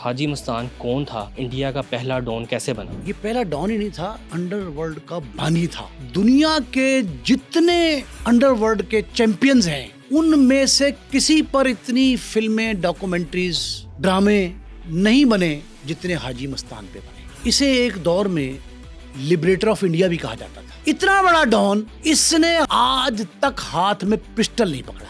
हाजी मस्तान कौन था? इंडिया का पहला डॉन कैसे बना? ये पहला डॉन ही नहीं था, अंडरवर्ल्ड का बानी था। दुनिया के जितने अंडरवर्ल्ड के चैंपियंस हैं उनमें से किसी पर इतनी फिल्में, डॉक्यूमेंट्रीज, ड्रामे नहीं बने जितने हाजी मस्तान पे बने। इसे एक दौर में लिबरेटर ऑफ इंडिया भी कहा जाता था। इतना बड़ा डॉन, इसने आज तक हाथ में पिस्टल नहीं पकड़ा।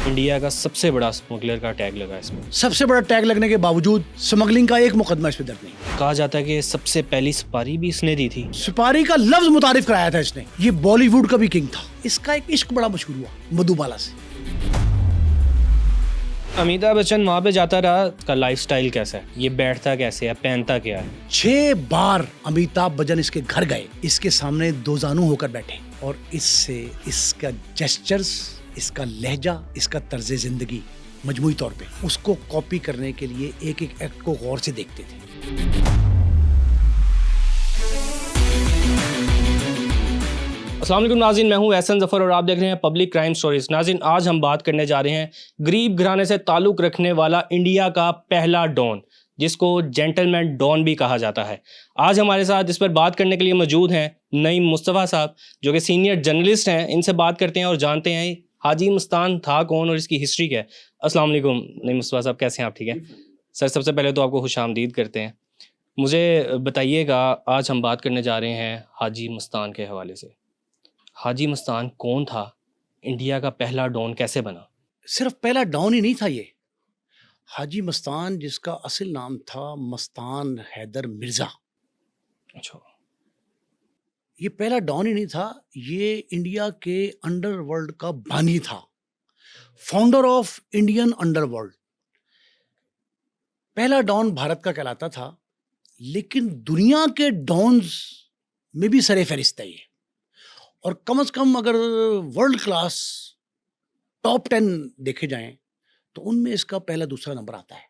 इंडिया का सबसे बड़ा स्मगलर का टैग लगा इसमें। सबसे बड़ा टैग लगने के बावजूद स्मगलिंग का एक मुकदमा इस पे दर्ज नहीं। कहा जाता है कि सबसे पहली सुपारी भी इसने दी थी। सुपारी का लफ्ज मुतारिफ कराया था इसने। ये बॉलीवुड का भी किंग था। इसका एक इश्क बड़ा मशहूर हुआ मधुबाला से। अमिताभ बच्चन वहाँ पे जाता रहा, उसका लाइफस्टाइल कैसा है, ये बैठता कैसे है, पहनता क्या है? 6 बार अमिताभ बच्चन इसके घर गए, इसके सामने दो जानू होकर बैठे और इससे इसका जेस्चर्स, इसका लहजा, इसका तर्ज जिंदगी मजमूई तौर पे उसको कॉपी करने के लिए एक एक एक्ट को गौर से देखते थे। अस्सलाम वालेकुम नाज़रीन, मैं हूं एहसन ज़फ़र और आप देख रहे हैं पब्लिक क्राइम स्टोरीज। नाज़रीन, आज हम बात करने जा रहे हैं गरीब घराने से ताल्लुक़ रखने वाला इंडिया का पहला डॉन, जिसको जेंटलमैन डॉन भी कहा जाता है। आज हमारे साथ इस पर बात करने के लिए मौजूद हैं नईम मुस्तफ़ा साहब, जो कि सीनियर जर्नलिस्ट हैं। इनसे बात करते हैं और जानते हैं हाजी मस्तान था कौन और इसकी हिस्ट्री क्या है। अस्सलाम वालेकुम नईम मुस्तफ़ा साहब, कैसे हैं आप? ठीक है सर, सबसे पहले तो आपको खुशामदीद करते हैं। मुझे बताइएगा, आज हम बात करने जा रहे हैं हाजी मस्तान के हवाले से। हाजी मस्तान कौन था? इंडिया का पहला डॉन कैसे बना? सिर्फ पहला डॉन ही नहीं था ये। हाजी मस्तान, जिसका असल नाम था मस्तान हैदर मिर्जा, अच्छा, ये पहला डॉन ही नहीं था। ये इंडिया के अंडरवर्ल्ड का बानी था, फाउंडर ऑफ इंडियन अंडरवर्ल्ड। पहला डॉन भारत का कहलाता था, लेकिन दुनिया के डॉन्स में भी सरे फहरिस्त है ये। और कम से कम अगर वर्ल्ड क्लास टॉप 10 देखे जाएं तो उनमें इसका पहला दूसरा नंबर आता है।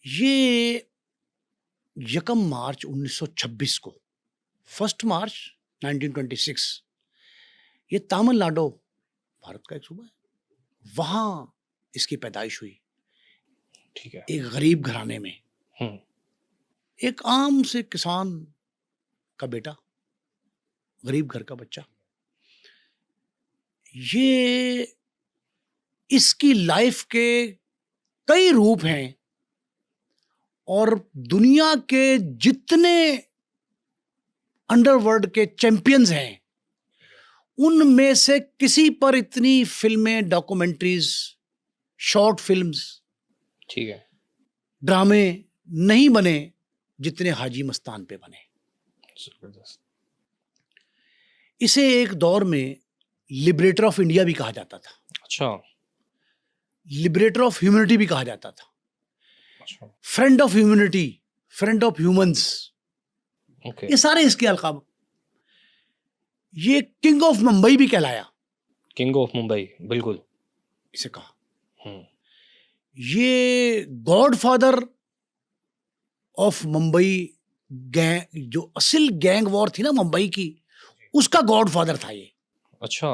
ये 1 मार्च 1926 को, 1 मार्च 1926, ये तमिलनाडु, भारत का एक सूबा है, वहां इसकी पैदाइश हुई। ठीक है। एक गरीब घराने में, एक आम से किसान का बेटा, गरीब घर का बच्चा। ये इसकी लाइफ के कई रूप हैं और दुनिया के जितने अंडरवर्ल्ड के चैंपियंस हैं उनमें से किसी पर इतनी फिल्में, डॉक्यूमेंट्रीज, शॉर्ट फिल्म्स, ठीक है, ड्रामे नहीं बने जितने हाजी मस्तान पे बने। जबरदस्त। इसे एक दौर में लिबरेटर ऑफ इंडिया भी कहा जाता था। अच्छा, लिबरेटर ऑफ ह्यूमैनिटी भी कहा जाता था। अच्छा, friend of humanity, friend of humans, okay. ये सारे इसके अलकाब। ये किंग ऑफ मुंबई भी कहलाया, किंग ऑफ मुंबई, बिल्कुल इसे कहा। हम्म, ये गॉडफादर ऑफ मुंबई गैंग, जो असल गैंग वॉर थी ना मुंबई की, उसका गॉडफादर था ये। अच्छा,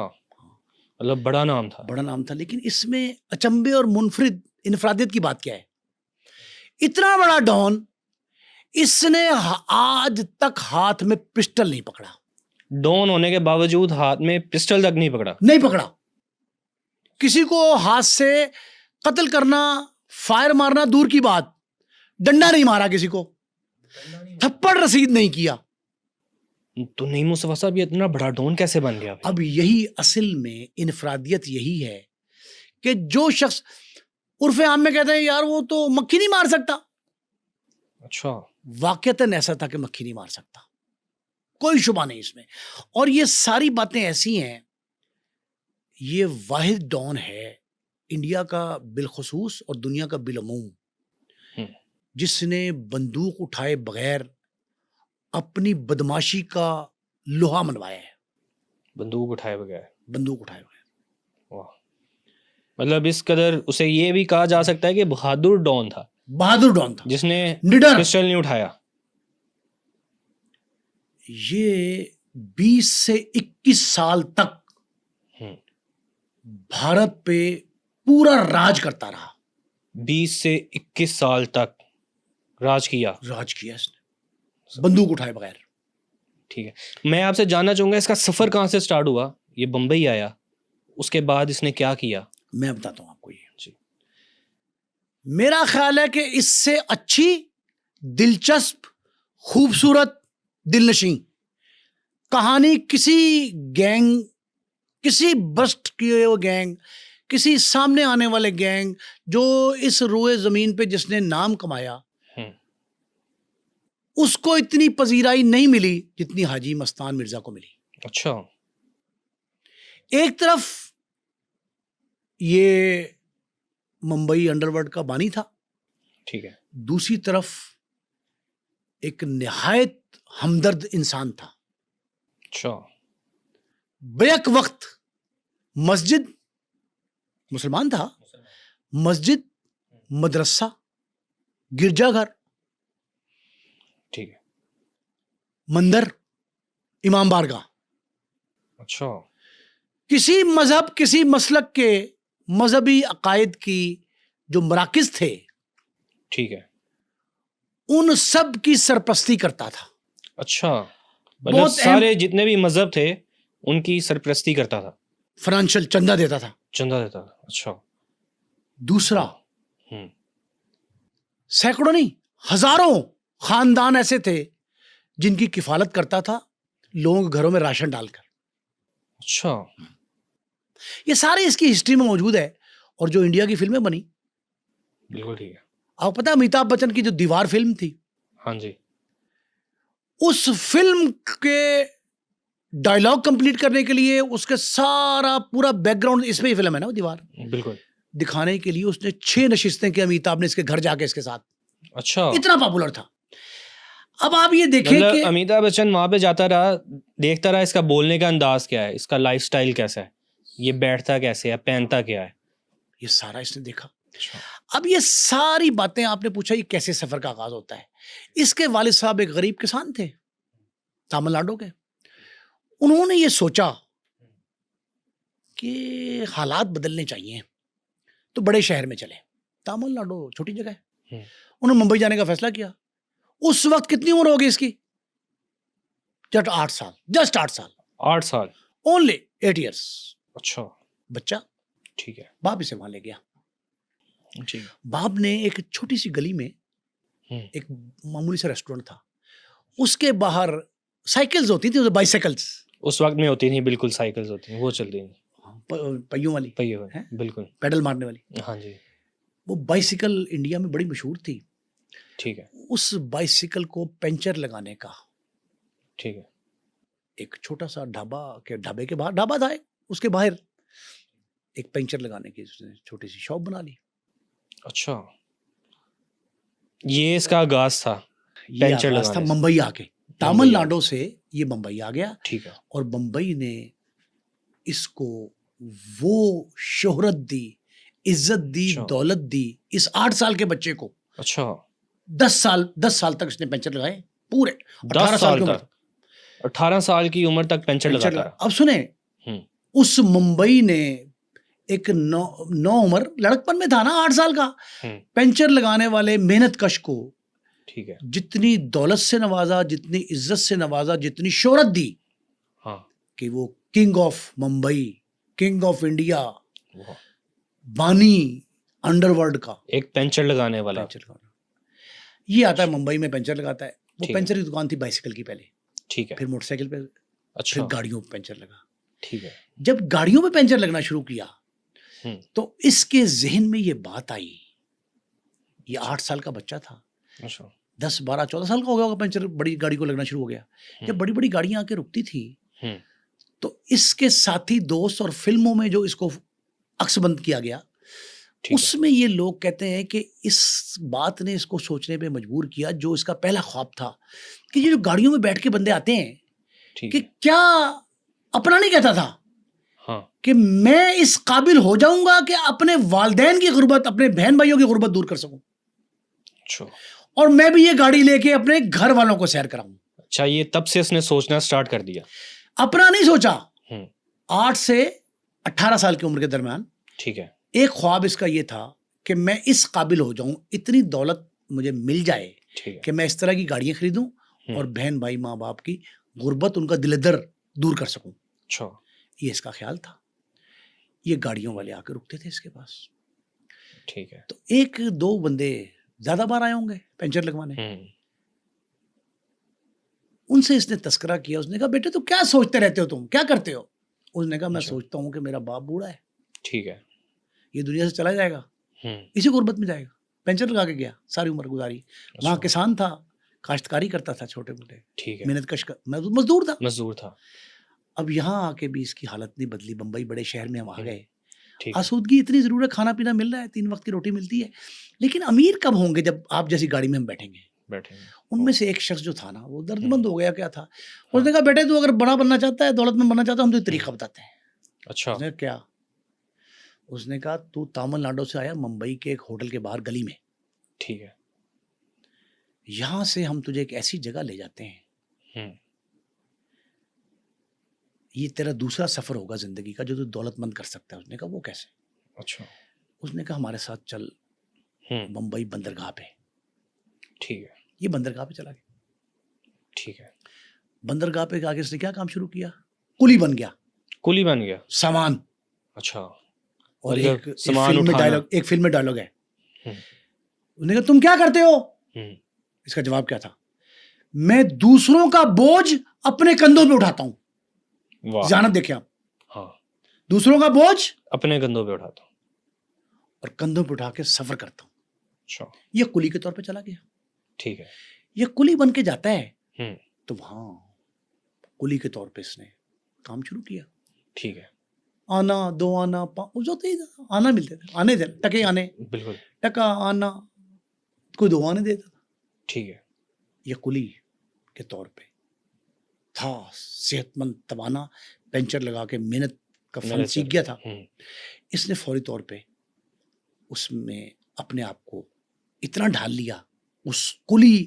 मतलब बड़ा नाम था। बड़ा नाम था, लेकिन इसमें अचंभे और मुनफरिद इनफरादियत की बात क्या है? इतना बड़ा डॉन, इसने आज तक हाथ में पिस्टल नहीं पकड़ा। डॉन होने के बावजूद हाथ में पिस्टल तक नहीं पकड़ा। नहीं पकड़ा। किसी को हाथ से कत्ल करना, फायर मारना दूर की बात, डंडा नहीं मारा, किसी को थप्पड़ रसीद नहीं किया। तो नईम मुस्तफ़ा साहब, ये इतना बड़ा डॉन कैसे बन गया? अब यही असल में इनफरादियत यही है कि जो शख्स उर्फे आम में कहते हैं यार वो तो मक्खी नहीं मार सकता, अच्छा, वाकईतन ऐसा था कि मक्खी नहीं मार सकता, कोई शुबा नहीं इसमें। और ये सारी बातें ऐसी हैं, ये वाहिद डॉन है इंडिया का बिलखुसूस और दुनिया का बिलअमूम, जिसने बंदूक उठाए बगैर अपनी बदमाशी का लोहा मनवाया है। बंदूक उठाए बगैर? बंदूक उठाए बगैर। वाह, मतलब इस कदर उसे ये भी कहा जा सकता है कि बहादुर डॉन था। बहादुर डॉन था, जिसने निडर। पिस्टल नहीं उठाया। ये 20 से 21 साल तक भारत पे पूरा राज करता रहा। 20 से 21 साल तक राज किया। इसने बंदूक उठाए बगैर। ठीक है, मैं आपसे जानना चाहूंगा इसका सफर कहाँ से स्टार्ट हुआ? ये बम्बई आया, उसके बाद इसने क्या किया? मैं बताता हूं आपको। ये जी। मेरा ख्याल है कि इससे अच्छी, दिलचस्प, खूबसूरत, दिलनशीं कहानी किसी गैंग, किसी बस्ट किए हुए गैंग, किसी सामने आने वाले गैंग जो इस रोए जमीन पे जिसने नाम कमाया, उसको इतनी पजीराई नहीं मिली जितनी हाजी मस्तान मिर्जा को मिली। अच्छा। एक तरफ ये मुंबई अंडरवर्ल्ड का बानी था, ठीक है, दूसरी तरफ एक निहायत हमदर्द इंसान था। अच्छा। बैक वक्त मस्जिद, मुसलमान था, मस्जिद, मदरसा, गिरजाघर, ठीक है, मंदिर, इमाम बारगाह, अच्छा, किसी मजहब, किसी मसलक के मजहबी अकायद की जो मराकिज थे, ठीक है, उन सब की सरपरस्ती करता था। अच्छा, मतलब बहुत सारे जितने भी मजहब थे उनकी सरपरस्ती करता था, फाइनेंशियल चंदा देता था। चंदा देता था। अच्छा। दूसरा, हम्म, सैकड़ों नहीं हजारों खानदान ऐसे थे जिनकी किफालत करता था लोगों के घरों में राशन डालकर। अच्छा, ये सारी इसकी हिस्ट्री में मौजूद है। और जो इंडिया की फिल्में बनी, बिल्कुल ठीक है। आपको पता है अमिताभ बच्चन की जो दीवार फिल्म थी, हाँ जी, उस फिल्म के डायलॉग कंप्लीट करने के लिए, उसके सारा पूरा बैकग्राउंड, इसमें ही फिल्म है ना वो दीवार, बिल्कुल, दिखाने के लिए उसने 6 नशिस्तें की अमिताभ ने इसके घर जाके इसके साथ। अच्छा, इतना पॉपुलर था। अब आप ये देखें मतलब कि अमिताभ बच्चन वहां पे जाता रहा, देखता रहा इसका बोलने का अंदाज क्या है, इसका लाइफस्टाइल कैसा है, ये बैठता कैसे है, पहनता क्या है। ये सारा इसने देखा। अच्छा, अब ये सारी बातें आपने पूछा ये कैसे सफर का आगाज होता है। इसके वालिद साहब एक गरीब किसान थे तमिलनाडु के। उन्होंने ये सोचा कि हालात बदलने चाहिए, तो बड़े शहर में चले। तमिलनाडु छोटी जगह है। उन्होंने मुंबई जाने का फैसला किया। उस वक्त कितनी उम्र होगी इसकी? जस्ट 8 साल, जस्ट 8 साल, 8 साल, ओनली 8 ईयर्स। अच्छा, बच्चा, ठीक है, बाप इसे वहां ले गया। ठीक, बाप ने एक छोटी सी गली में एक मामूली सा रेस्टोरेंट था, उसके बाहर साइकिल्स होती थी, बाइसाइकिल्स उस वक्त में होती नहीं, बिल्कुल साइकिल्स होती हैं, वो चलती नहीं, पहियों वाली, पहिए हुए, हैं? बिल्कुल, पेडल मारने वाली। हाँ जी, वो बाइसिकल इंडिया में बड़ी मशहूर थी। ठीक है, उस बाइसिकल को पंचर लगाने का ठीक है, एक छोटा सा ढाबे के बाहर, ढाबा था एक, उसके बाहर एक पंचर लगाने की उसने छोटी सी शॉप बना ली। अच्छा, ये इसका आगाज था, ये पंचर आगाज था लगाने से। मुंबई आके। तमिलनाडु से ये मुंबई आ गया ठीक है, और मुंबई ने इसको वो शोहरत दी, इज्जत दी, अच्छा। दौलत दी इस 8 साल के बच्चे को। अच्छा, 10 साल तक इसने पंचर लगाए पूरे। 10 18 साल की उम्र तक, 18 साल की उम्र तक पेंचर पंचर लगाता लगा। रहा। अब सुने, हम्म, उस मुंबई ने एक नौ उम्र, लड़कपन में था ना 8 साल का, पंचर लगाने वाले मेहनत कश को ठीक है, जितनी दौलत से नवाजा, जितनी इज्जत से नवाजा, जितनी शोहरत दी, हाँ, कि वो king of Mumbai, king of India, वाह, बानी अंडरवर्ल्ड का एक पेंचर लगाने वाला, पंचर लगाना। ये आता है मुंबई में पंचर लगाता है। वो ठीक है। पंचर की दुकान थी बाइसिकल की पहले, ठीक है, फिर मोटरसाइकिल पे, फिर अच्छा, गाड़ियों पे पंचर लगा। ठीक है, जब गाड़ियों पे पंचर लगना शुरू किया हम्म, तो इसके जहन में ये बात आई। ये 8 साल का बच्चा था, अच्छा, 10, 12, 14 साल का हो गया होगा, पंचर बड़ी गाड़ी को लगना शुरू हो गया। जब बड़ी बड़ी गाड़ियां आके रुकती थी हम्म, तो इसके साथी दोस्त और फिल्मों में जो इसको अक्सबंद किया गया, ठीक है, उसमें ये लोग कहते हैं कि इस बात ने इसको सोचने पे मजबूर किया, जो इसका पहला ख्वाब था कि ये जो गाड़ियों में बैठ के बंदे आते हैं, ठीक कि है, क्या अपना नहीं कहता था हाँ, कि मैं इस काबिल हो जाऊंगा कि अपने वालिदैन की गुर्बत, अपने बहन भाइयों की गुर्बत दूर कर सकूं, अच्छा, और मैं भी ये गाड़ी लेके अपने घर वालों को सैर कराऊं। अच्छा, ये तब से इसने सोचना स्टार्ट कर दिया। अपना नहीं सोचा। हम्म, 8 से 18 साल की उम्र के दरमियान ठीक है, एक ख्वाब इसका ये था कि मैं इस काबिल हो जाऊं, इतनी दौलत मुझे मिल जाए ठीक है। कि मैं इस तरह की गाड़ियां खरीदूं और बहन भाई माँ बाप की गुर्बत, उनका दिल-ए-दर दूर कर सकूं। अच्छा। ये इसका ख्याल था। ये गाड़ियों वाले आके रुकते थे इसके पास। ठीक है। तो एक दो बंदे ज्यादा बार आए होंगे पंचर लगवाने, उनसे इसने तस्करा किया। उसने कहा बेटे तुम क्या सोचते रहते हो, तुम क्या करते हो? उसने कहा मैं अच्छा। सोचता हूँ कि मेरा बाप बूढ़ा है, ठीक है। ये दुनिया से चला जाएगा, इसी गुर्बत में जाएगा। पेंशन लगा के गया, सारी उम्र गुजारी। वहाँ अच्छा। किसान था, काश्तकारी करता था, छोटे मोटे ठीक है। मेहनत कश मजदूर था। मजदूर था। अब यहाँ आके भी इसकी हालत नहीं बदली। बम्बई बड़े शहर में हम आ गए, ठीक है। आसूदगी इतनी जरूर है, खाना पीना मिल रहा है, 3 वक्त की रोटी मिलती है, लेकिन अमीर कब होंगे जब आप जैसी गाड़ी में हम बैठेंगे। बैठेंगे। उनमें से एक शख्स जो था ना, वो दर्दमंद हो गया। क्या था? उसने कहा बेटे तू अगर बड़ा बनना चाहता है, दौलतमंद बनना चाहता है, हम तुझे तरीका बताते हैं। अच्छा। उसने क्या? उसने कहा तू तमिलनाडु से आया, मुंबई के एक होटल के बाहर गली में, ठीक है। यहाँ से हम तुझे एक ऐसी जगह ले जाते हैं, ये तेरा दूसरा सफर होगा जिंदगी का जो तू दौलतमंद कर सकता है। उसने कहा वो कैसे? अच्छा। उसने कहा हमारे साथ चल मुंबई बंदरगाह पे। ठीक है। ये बंदरगाह पे चला गया। ठीक है। बंदरगाह पे आगे उसने क्या काम शुरू किया? कुली बन गया, कुली बन गया। सामान। अच्छा। और मतलब एक सामान फिल्म में उठाना। डायलॉग, एक फिल्म में डायलॉग है, उसने कहा तुम क्या करते हो? इसका जवाब क्या था? मैं दूसरों का बोझ अपने कंधों पे उठाता हूं। वाह। जानत देखिए आप, हाँ। दूसरों का बोझ अपने कंधों पे उठाता हूँ। और कंधों पे उठा के सफर करता हूं। अच्छा। ये कुली के तौर पे चला गया। ठीक है। ये कुली बन के जाता है, तो वहां कुली के तौर पे इसने काम शुरू किया। ठीक है। आना दो आना जो थे आना मिलते थे, आने थे, टके आने, बिल्कुल। टका आना, कोई दो आने देता था। ठीक है। ये कुली के तौर पे था, सेहतमंद, तवाना, पेंचर लगा के मेहनत का फन सीख गया था। इसने फौरी तौर पे उसमें अपने आप को इतना ढाल लिया उस कुली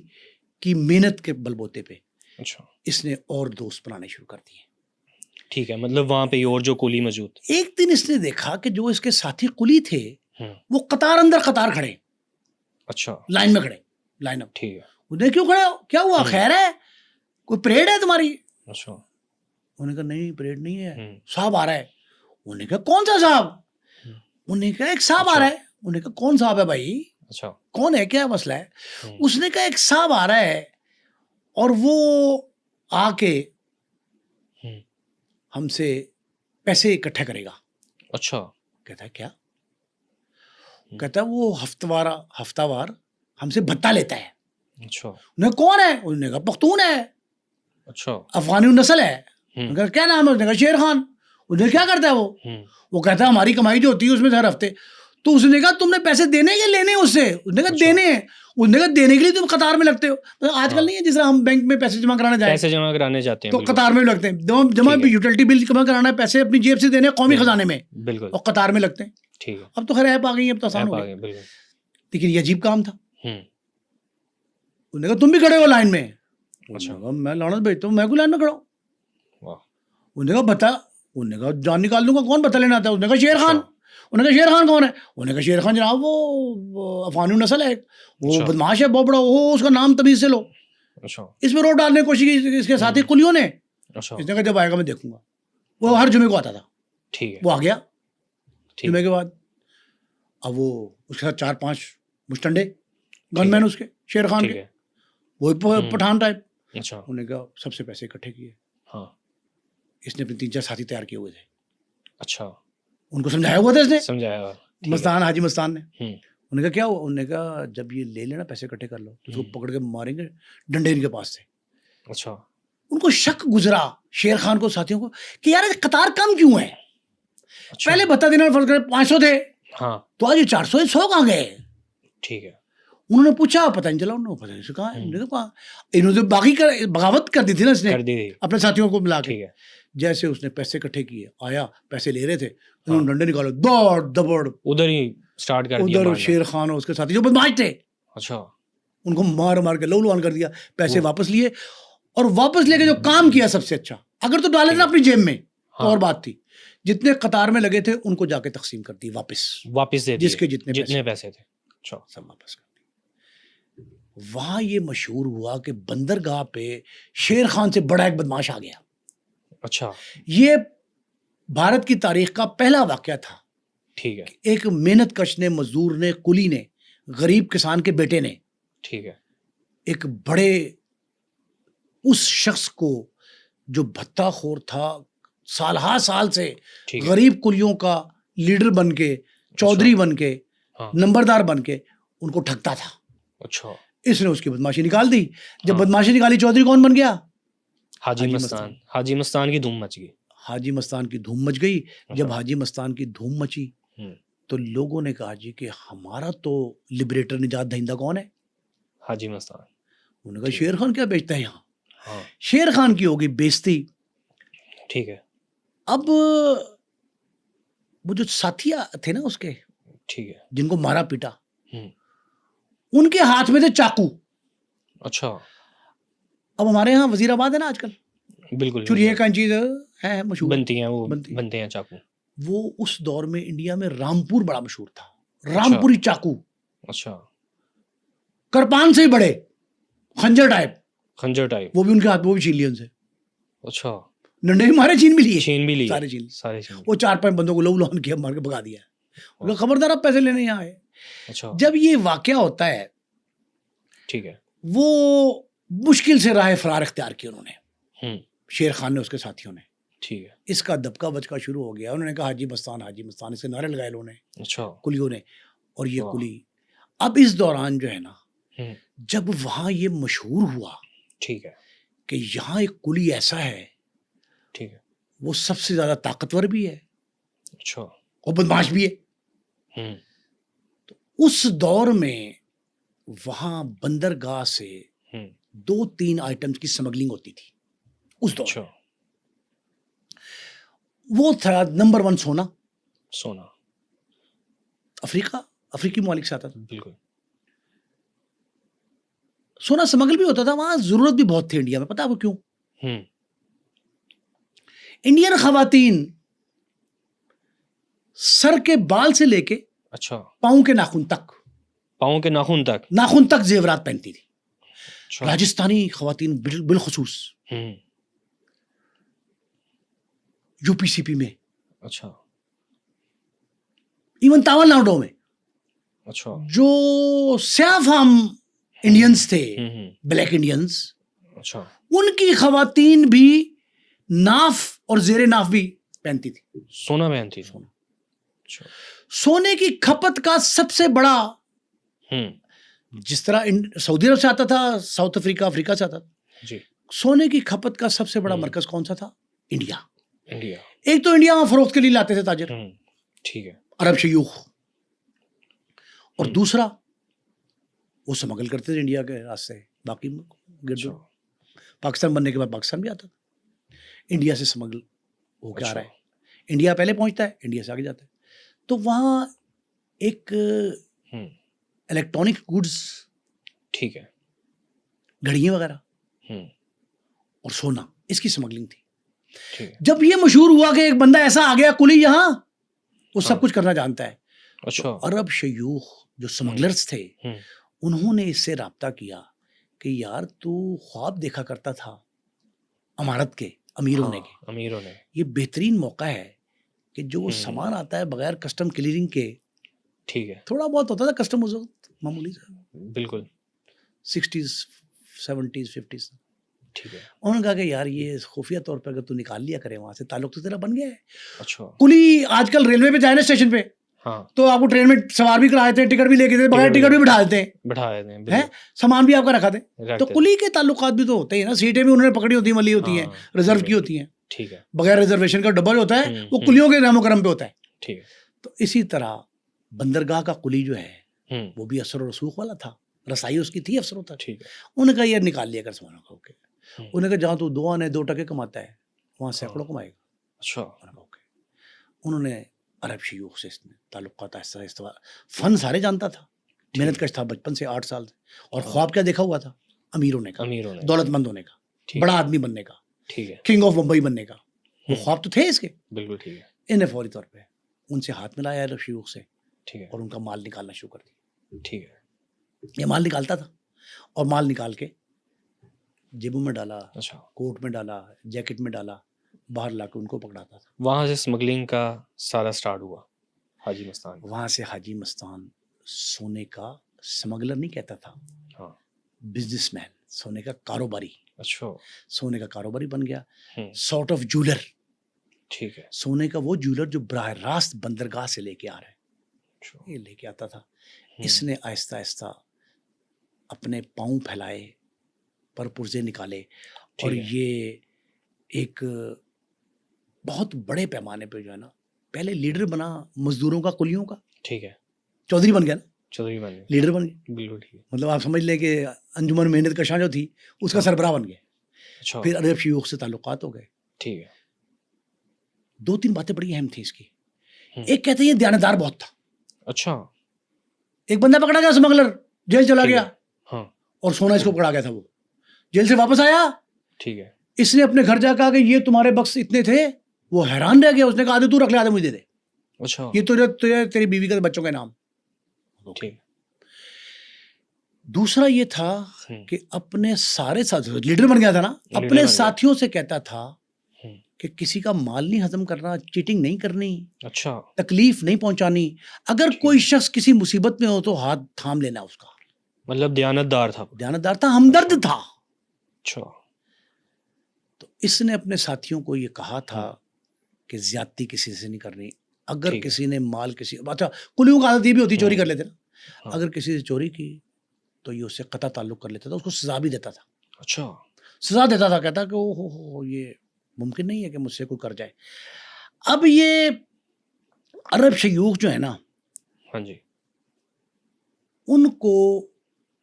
की मेहनत के बलबूते पे। अच्छा। इसने और दोस्त बनाने शुरू कर दिए। ठीक है। मतलब वहां पे और जो कुली मौजूद। एक दिन इसने देखा कि जो इसके साथी कुली थे वो कतार अंदर कतार खड़े, अच्छा, लाइन में खड़े, लाइन अप। ठीक है। उन्हें क्यों खड़े हो, क्या हुआ, खैर है, कोई परेड है तुम्हारी? अच्छा। उन्होंने कहा नहीं परेड नहीं है, साहब आ रहा है। उन्होंने कहा कौन सा साहब? उन्होंने कहा एक साहब आ रहा है। उन्होंने कहा कौन साहब है भाई? अच्छा। कौन है, क्या मसला है? उसने कहा एक साहब आ रहा है और वो आके हमसे पैसे इकट्ठे करेगा। अच्छा। कहता है क्या? कहता है वो हफ्तावार हमसे भत्ता लेता है। अच्छा। उन्हें कौन है? उन्होंने कहा पख्तून है, अच्छा, अफगानी नस्ल है। उन्होंने कहा क्या नाम है? उसने कहा शेर खान। उन्हें क्या करता है वो कहता है हमारी कमाई जो होती है उसमें हर हफ्ते। तो उसने कहा तुमने पैसे देने या लेने उससे? उसने कहा देने हैं। उसने कहा देने के लिए तुम कतार में लगते हो। तो आजकल नहीं है जिस तरह हम बैंक में पैसे जमा कराने जाए, पैसे जमा कराने जाते हैं तो कतार में भी लगते हैं। जमा यूटिलिटी बिल जमा कराना है, पैसे अपनी जेब से देने कौमी खजाने में, बिल्कुल, और कतार में लगते हैं। ठीक है। अब तो खैर ऐप आ गई है, अब तो आसान हो गया, बिल्कुल। लेकिन ये अजीब काम था। उन्होंने कहा तुम भी खड़े हो लाइन में? अच्छा। मैं लानत भेजता हूँ, मैं क्यों लाइन में खड़ा हूँ? उन्होंने कहा बता। उन्होंने कहा जान निकाल दूंगा, कौन बता लेना आता है? उसने कहा शेर खान। उन्होंने कहा शेर खान कौन है? उन्होंने कहा शेर खान जनाब वो अफगानी नस्ल है, वो बदमाश है बहुत बड़ा, वो उसका नाम तमीज से लो। अच्छा। इसमें रोड डालने की कोशिश की इसके साथी कुलियों ने। अच्छा। इसने कहा जब आएगा मैं देखूंगा। वो हर जुमे को आता था। ठीक है। वो आ गया जुमे के बाद। अब वो उसके साथ 4-5 मुस्टंडे गनमैन उसके, शेर खान के, वही पठान टाइप। अच्छा। उन्होंने कहा सबसे पैसे इकट्ठे किए। हाँ। इसने अपने 3-4 साथी तैयार किए हुए थे। अच्छा। उनको समझाया हुआ था इसने, समझाया हुआ। मस्तान, हाजी मस्तान ने। उन्होंने कहा क्या हुआ? उन्होंने कहा जब ये ले लेना पैसे इकट्ठे कर लो तो उसको पकड़ के मारेंगे डंडे इनके पास से। अच्छा। उनको शक गुजरा शेर खान को, साथियों को, कि यार कतार कम क्यों है? अच्छा। पहले बता देना फर्ज करे 500 थे, हाँ, तो आज ये 400 है, 100 कहाँ गए? ठीक है। उन्होंने पूछा, पता नहीं चला। उन्होंने पता नहीं कहा है। इन्होंने बाकी बगावत कर दी थी ना इसने, कर दी थी अपने साथियों को मिला के। ठीक है। जैसे उसने पैसे इकट्ठे किए, आया, पैसे ले रहे थे, उन्होंने डंडे निकाले, दौड़ दबड़ उधर ही स्टार्ट कर दिया उधर मारना। शेर खान और उसके साथी जो बदमाश थे, अच्छा। उनको मार मार के लहू लुहान कर दिया। पैसे वापस लिए, और वापस लेके जो काम किया सबसे अच्छा, अगर तो डाले थे अपनी जेब में तो और बात थी, जितने कतार में लगे थे उनको जाके तकसीम कर दी, वापस दे दिए, जिसके जितने पैसे थे। अच्छा, सब वापस कर दी। वहां ये मशहूर हुआ कि बंदरगाह पे शेर खान से बड़ा एक बदमाश आ गया। अच्छा, ये भारत की तारीख का पहला वाकया था। ठीक है, एक मेहनत कश ने, मजदूर ने, कुली ने, गरीब किसान के बेटे ने ठीक है, एक बड़े उस शख्स को जो भत्ताखोर था, साल से ठीक है, गरीब कुलियों का लीडर बन के, चौधरी बन के, हाँ, नंबरदार बन के उनको ठगता था। अच्छा, इसने उसकी बदमाशी निकाल दी। जब हाँ। बदमाशी निकाली, चौधरी कौन बन गया? हाजी मस्तान। हाजी मस्तान की धूम मच गई। हाजी मस्तान की धूम मच गई। जब हाँ। हाजी मस्तान की धूम मची हम्म, तो लोगों ने कहा जी कि हमारा तो लिबरेटर, निजात दहिंदा कौन है? हाजी मस्तान। उन्होंने कहा ठीक। शेर खान क्या बेचता है यहाँ। हाँ, शेर खान की होगी बेइज्जती। ठीक है, अब वो जो साथिया थे ना उसके, ठीक है, जिनको मारा पीटा, हम्म, उनके हाथ में थे चाकू। अच्छा, अब हमारे यहाँ वजीराबाद है ना आजकल, बिल्कुल, चुरिये का चीज है मशहूर, बनती हैं वो, बनती हैं। बनते हैं चाकू। वो उस दौर में इंडिया में रामपुर बड़ा मशहूर था। रामपुरी चाकू, अच्छा, करपान से ही बड़े, खंजर टाइप, खंजर टाइप। वो भी उनके हाथ में, वो भी छीन लिए उनसे। अच्छा, डंडे भी मारे, छीन भी लिए, छीन भी लिए, सारे छीन लिए। सारे छीन लिए। वो 4-5 बंदों को लहू लुहान किया, मार के भगा दिया। उनका खबरदार आप पैसे लेने यहाँ आए। अच्छा, जब ये वाकया होता है, ठीक है, वो मुश्किल से राह फरार इख्तियार की उन्होंने, हम्म, शेर खान ने, उसके साथियों ने। ठीक है, इसका दबका बचका शुरू हो गया। उन्होंने कहा हाजी मस्तान, हाजी मस्तान, इसके नारे लगाए लोगों ने, अच्छा, कुलियों ने। और ये वाह। कुली, अब इस दौरान जो है ना, हम्म, जब वहां ये मशहूर हुआ ठीक है, कि यहाँ एक कुली ऐसा है, ठीक है, वो सबसे ज्यादा ताकतवर भी है अच्छा, और बदमाश भी है। हम्म, उस दौर में वहां बंदरगाह से हम्म, 2-3 आइटम्स की स्मगलिंग होती थी उस दौर में। अच्छा, वो था नंबर 1 सोना। सोना, अफ्रीकी ममालिक से आता था बिल्कुल, सोना। स्मगल भी होता था। वहां जरूरत भी बहुत थी इंडिया में, पता है वो क्यों? हम्म, इंडियन खवातीन सर के बाल से लेके अच्छा, पाँव के नाखून तक, पाँव के नाखून तक, जेवरात पहनती थी। अच्छा, राजस्थानी खवातीन बिलखुसूस, हम्म, यूपीसीपी में, अच्छा, इवन तमिलनाडु में, अच्छा, जो स्याफाम इंडियंस थे, हम्म, ब्लैक इंडियंस, अच्छा, उनकी खवातीन भी नाफ और जेरे नाफ भी पहनती थी सोना पहनती थी। सोना। अच्छा, सोने की खपत का सबसे बड़ा, हम्म, जिस तरह सऊदी अरब से आता था, साउथ अफ्रीका से आता था, जी, सोने की खपत का सबसे बड़ा हम्म। मरकज कौन सा था? इंडिया। इंडिया, एक तो इंडिया में फरोख्त के लिए लाते थे ताजिर, हम्म, ठीक है, अरब शयूख, और हम्म। दूसरा वो स्मगल करते थे इंडिया के रास्ते, बाकी गिरदो। अच्छा, पाकिस्तान बनने के बाद पाकिस्तान भी आता था, इंडिया से स्मगल होके आ अच्छा, रहा है। इंडिया पहले पहुंचता है, इंडिया से आगे जाता है। तो वहाँ एक हम्म, इलेक्ट्रॉनिक गुड्स, ठीक है, घड़ियाँ वगैरह हम्म, और सोना, इसकी स्मगलिंग थी। ठीक है, जब ये मशहूर हुआ कि एक बंदा ऐसा आ गया कुली यहाँ, वो सब हाँ। कुछ करना जानता है, अच्छा, तो अरब शयूख जो स्मगलर्स थे, हम्म, उन्होंने इससे राब्ता किया कि यार तू ख्वाब देखा करता था अमारत के, अमीर होने हाँ, के, अमीरों ने, ये बेहतरीन मौका है कि जो सामान आता है बगैर कस्टम क्लियरिंग के, ठीक है, थोड़ा बहुत होता था कस्टम उस वक्त मामूली सा, बिल्कुल, 60s 70s 50s। ठीक है, उन्होंने कहा कि यार ये खुफिया तौर पर अगर तू निकाल लिया करे वहां से, ताल्लुक तो तेरा बन गया है। अच्छा, कुली आजकल रेलवे पे जाए ना स्टेशन पे, हाँ, तो आपको ट्रेन में सवार भी कराए थे, टिकट भी लेके थे, बगैर टिकट भी बिठा देते हैं, बिठा देते हैं, हैं, बिल्कुल, सामान भी आपका रखा थे। रख तो देते कुली के ताल्लुकात भी तो होते हैं ना, सीटें भी उन्होंने पकड़ी होती हैं, मली होती हैं, हाँ, रिजर्व की बिल्कुल, होती हैं, ठीक है, बगैर रिजर्वेशन का डब्बा जो होता है वो हम्म, कुलियों के नामो करम पे होता है। ठीक है, तो इसी तरह बंदरगाह का कुली जो है हम्म, वो भी असर और रसूख वाला था, रसाई उसकी थी अफसरों तक। ठीक है, उन्होंने कहा यार निकाल लिया कर सामान का, ओके। हम्म। उन्होंने कहा जहाँ तू 2 आने 2 टके कमाता है वहाँ सैकड़ों कमाएगा। अच्छा, उन्होंने कहा, ओके। उन्होंने अरब शयूख से ताल्लुकात ऐसा इस्तेमाल, फन सारे जानता था, मेहनत कश था बचपन से 8 साल से, और ख्वाब क्या देखा हुआ था? अमीर होने का, अमीरों ने, दौलतमंद होने का, ठीक बड़ा आदमी बनने का, ठीक है, किंग ऑफ मुंबई बनने का, वो ख्वाब तो थे इसके। बिल्कुल ठीक है, इन्हें फौरी तौर पे उनसे हाथ मिलाया अरब शयूख से ठीक है, और उनका माल निकालना शुरू कर दिया। ठीक है। ये माल निकालता था और माल निकाल के जेबों में डाला, अच्छा, कोट में डाला, जैकेट में डाला, बाहर लाके उनको पकड़ाता था। वहाँ से स्मगलिंग का सारा स्टार्ट हुआ हाजी मस्तान। वहां से हाजी मस्तान सोने का स्मगलर नहीं कहता था, हाँ, बिजनेसमैन, सोने का कारोबारी, अच्छा, सोने का कारोबारी बन गया। हम्म, सॉर्ट ऑफ जूलर, ठीक है, सोने का वो जूलर जो बराह रास्त बंदरगाह से लेके आ रहा है, अच्छा, ये लेके आता था। इसने आहिस्ता आहिस्ता अपने पाँव फैलाए, पर पुर्जे निकाले और ठीक है, ये एक बहुत बड़े पैमाने पे जो है ना, पहले लीडर बना मजदूरों का, कुलियों का, ठीक है, चौधरी बन गया ना, चौधरी बन गए, लीडर बन गया। बिल्कुल ठीक है, मतलब आप समझ लें कि अंजुमन मेहनत कशां जो थी उसका हाँ। सरबराह बन गया। अच्छा, फिर अरब शयूख से ताल्लुकात हो गए। ठीक है, 2-3 बातें बड़ी अहम थी इसकी। हम्म। एक कहते हैं ये दयानतदार बहुत था। अच्छा, एक बंदा पकड़ा गया स्मगलर, जेल चला ठीक है, गया हाँ, और सोना इसको पकड़ा गया था। वो जेल से वापस आया, ठीक है, इसने अपने घर जाकर कहा कि ये तुम्हारे बक्स इतने थे। वो हैरान रह गया, उसने कहा आधे तू रख ले, आधे मुझे दे दे, अच्छा, ये तुझे तुझे तेरी बीवी के बच्चों के नाम। ठीक, दूसरा ये था कि अपने सारे साथियों, लीडर बन गया था ना, लीडर बन अपने गया। साथियों से कहता था हम्म, कि किसी का माल नहीं हजम करना, चीटिंग नहीं करनी, अच्छा, तकलीफ नहीं पहुंचानी। अगर ठीक कोई है। शख्स किसी मुसीबत में हो तो हाथ थाम लेना उसका। मतलब दयानतदार था। दयानतदार था, हमदर्द था। अच्छा, तो इसने अपने साथियों को ये कहा था कि ज्यादती किसी से नहीं करनी। अगर ठीक है। किसी ने माल किसी, अच्छा कुलियों का आदत ये भी होती, चोरी कर लेते ना, हाँ। अगर किसी से चोरी की तो ये उससे कता ताल्लुक कर लेता था, उसको सजा भी देता था। अच्छा, सजा देता था, कहता कि ओ हो ये मुमकिन नहीं है कि मुझसे कोई कर जाए। अब ये अरब शयूख जो है ना, हाँ जी, उनको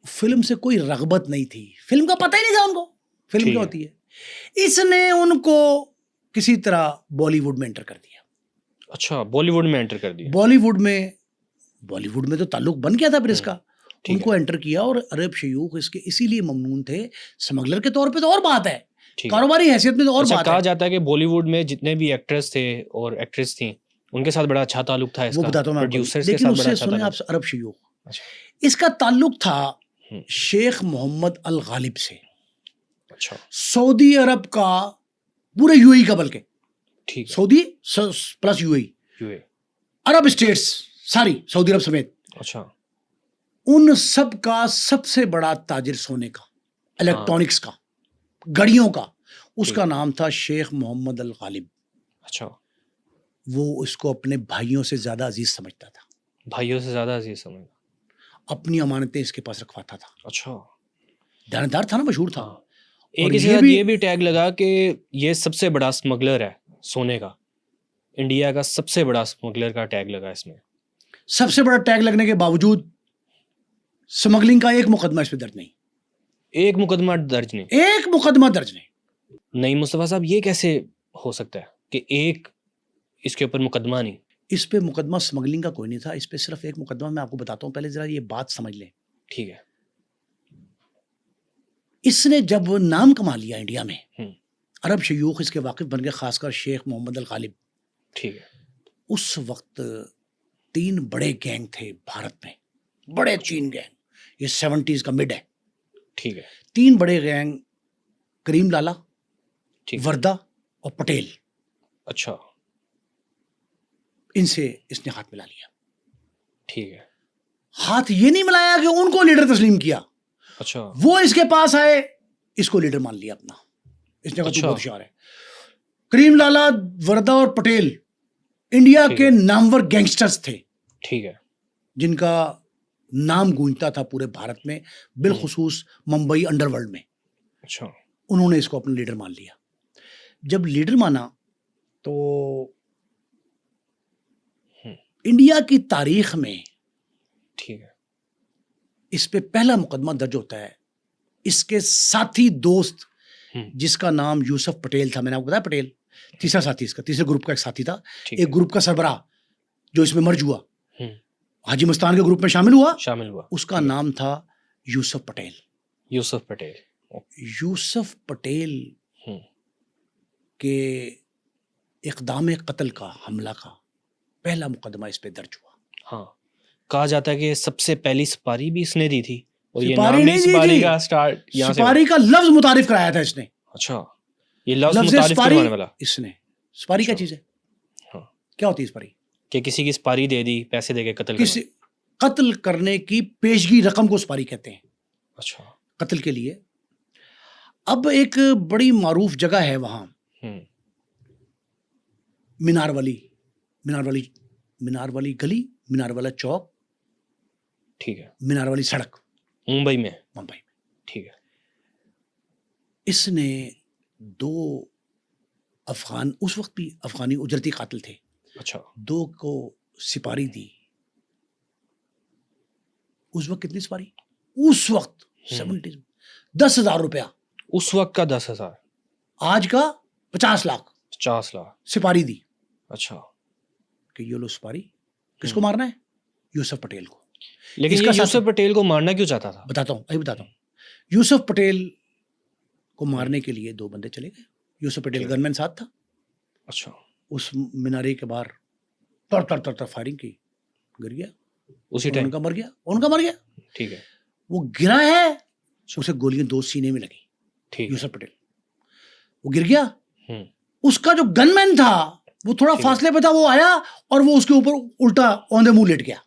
फिल्म से कोई रगबत नहीं थी, फिल्म का पता ही नहीं था उनको फिल्म ठीक क्या है। होती है। इसने उनको किसी तरह बॉलीवुड में एंटर कर दिया। अच्छा, बॉलीवुड में एंटर कर दिया। बॉलीवुड में तो ताल्लुक बन गया था फिर इसका। ठीक उनको है, एंटर किया और अरब शयूख इसके इसीलिए ममनून थे। स्मगलर के तौर पे तो और बात है, ठीक है। कारोबारी हैसियत में तो और अच्छा, बात कहा है। जाता है कि बॉलीवुड में जितने भी एक्ट्रेस थे और एक्ट्रेस थी उनके साथ बड़ा अच्छा ताल्लुक था वो इसका, बताता हूँ मैं आपको, प्रोड्यूसर्स के लेकिन साथ बड़ा उससे अच्छा सुने ताल्लुक। आप अरब शयूख, अच्छा, इसका ताल्लुक था हम्म। शेख मोहम्मद अल गालिब से, अच्छा, सऊदी अरब का, पूरे यूएई का, बल्कि ठीक है, सऊदी प्लस यूएई, यूए, अरब स्टेट्स सारी, सऊदी अरब समेत, अच्छा, उन सब का सबसे बड़ा ताजिर सोने का, इलेक्ट्रॉनिक्स का, घड़ियों का, उसका ठीक। नाम था शेख मोहम्मद अल गालिब। अच्छा, वो इसको अपने भाइयों से ज्यादा अजीज समझता था, भाइयों से ज्यादा अजीज समझ। अपनी अमानतें इसके पास रखवाता था। अच्छा, दयानतदार था ना, मशहूर था। हाँ। और एक इसके ये साथ भी ये भी टैग लगा कि ये सबसे बड़ा स्मगलर है सोने का, इंडिया का सबसे बड़ा स्मगलर का टैग लगा इसमें। सबसे बड़ा टैग लगने के बावजूद स्मगलिंग का एक मुकदमा इस पे दर्ज नहीं, एक मुकदमा दर्ज नहीं। एक मुकदमा दर्ज नहीं। नहीं मुस्तफा साहब, ये कैसे हो सकता है कि एक इसके ऊपर मुकदमा नहीं? इस पे मुकदमा स्मगलिंग का कोई नहीं था, इस पे सिर्फ एक मुकदमा। मैं आपको बताता हूँ, पहले जरा ये बात समझ लें। ठीक है, इसने जब नाम कमा लिया इंडिया में, हम्म, अरब शयूख इसके वाकिफ बन गए, खासकर शेख मोहम्मद अल गालिब। ठीक है, उस वक्त 3 बड़े गैंग थे भारत में, बड़े 3 गैंग, ये 70s का मिड है। ठीक है, 3 बड़े गैंग, करीम लाला, ठीक, वर्दा और पटेल, अच्छा, इनसे इसने हाथ मिला लिया। ठीक है, हाथ ये नहीं मिलाया कि उनको लीडर तस्लीम किया, अच्छा, वो इसके पास आए, इसको लीडर मान लिया अपना। इसने कहा तू अच्छा। बहुत होशियार है। करीम लाला, वर्दा और पटेल इंडिया ठीक के है। नामवर गैंगस्टर्स थे, ठीक है, जिनका नाम गूंजता था पूरे भारत में, बिलखुसूस मुंबई अंडरवर्ल्ड में। अच्छा, उन्होंने इसको अपना लीडर मान लिया। जब लीडर माना तो इंडिया की तारीख में ठीक है, इस पे पहला मुकदमा दर्ज होता है। इसके साथी दोस्त, जिसका नाम यूसुफ पटेल था, मैंने आपको बताया पटेल, तीसरा साथी, इसका तीसरे ग्रुप का एक साथी था, ठीक एक है, ग्रुप का सरबराह जो इसमें मर्ज हुआ, हम्म, हाजी मस्तान के ग्रुप में शामिल हुआ, शामिल हुआ। उसका ठीक है, नाम था यूसुफ पटेल। यूसुफ पटेल। यूसुफ पटेल हम्म, के इक़दाम कत्ल का, हमला का पहला मुकदमा इस पे दर्ज हुआ। हाँ, कहा जाता है कि सबसे पहली सुपारी भी इसने दी थी और ये सिपारी नाम नहीं भी दी सुपारी थी। का स्टार्ट यहाँ से सुपारी का लफ्ज मुतारिफ कराया था इसने। अच्छा, ये लफ्ज लफ्ज मुतारिफ सुपारी करवाने वाला। इसने। सुपारी क्या अच्छा। चीज है? हाँ, क्या होती है सुपारी? कि किसी की सुपारी दे दी, पैसे देके कत्ल किसी करवा। कत्ल करने की पेशगी रकम को सुपारी कहते हैं, अच्छा। कत्ल के लिए। अब एक बड़ी मारूफ जगह है वहां, हम्म, मीनार वाली गली, मीनार वाला चौक, ठीक है, मीनार वाली सड़क, मुंबई में। मुंबई में। ठीक है। इसने 2 अफगान, उस वक्त भी अफगानी उजरती कातिल थे, अच्छा। 2 को सिपारी दी। उस वक्त कितनी सिपारी? उस वक्त 70 10,000 रुपया। उस वक्त का 10,000, आज का 50 लाख 50 लाख। सिपारी दी अच्छा। कि ये लो सिपारी। किसको मारना है? यूसुफ पटेल को। लेकिन इसका ये यूसुफ पटेल को मारना क्यों चाहता था? बताता हूँ। यूसुफ पटेल को मारने के लिए 2 बंदे चले गए। यूसुफ पटेल गनमैन साथ था। अच्छा। उस मीनारे के बाहर तर फायरिंग की, गिर गया। उसी टाइम उनका मर गया। ठीक है। वो गिरा है, उसे गोलियां 2 सीने में लगी। ठीक। यूसुफ पटेल वो गिर गया। हम्म, उसका जो गनमैन था वो थोड़ा फासले पे था, वो आया और वो उसके ऊपर उल्टा औंधे मुंह लेट गया।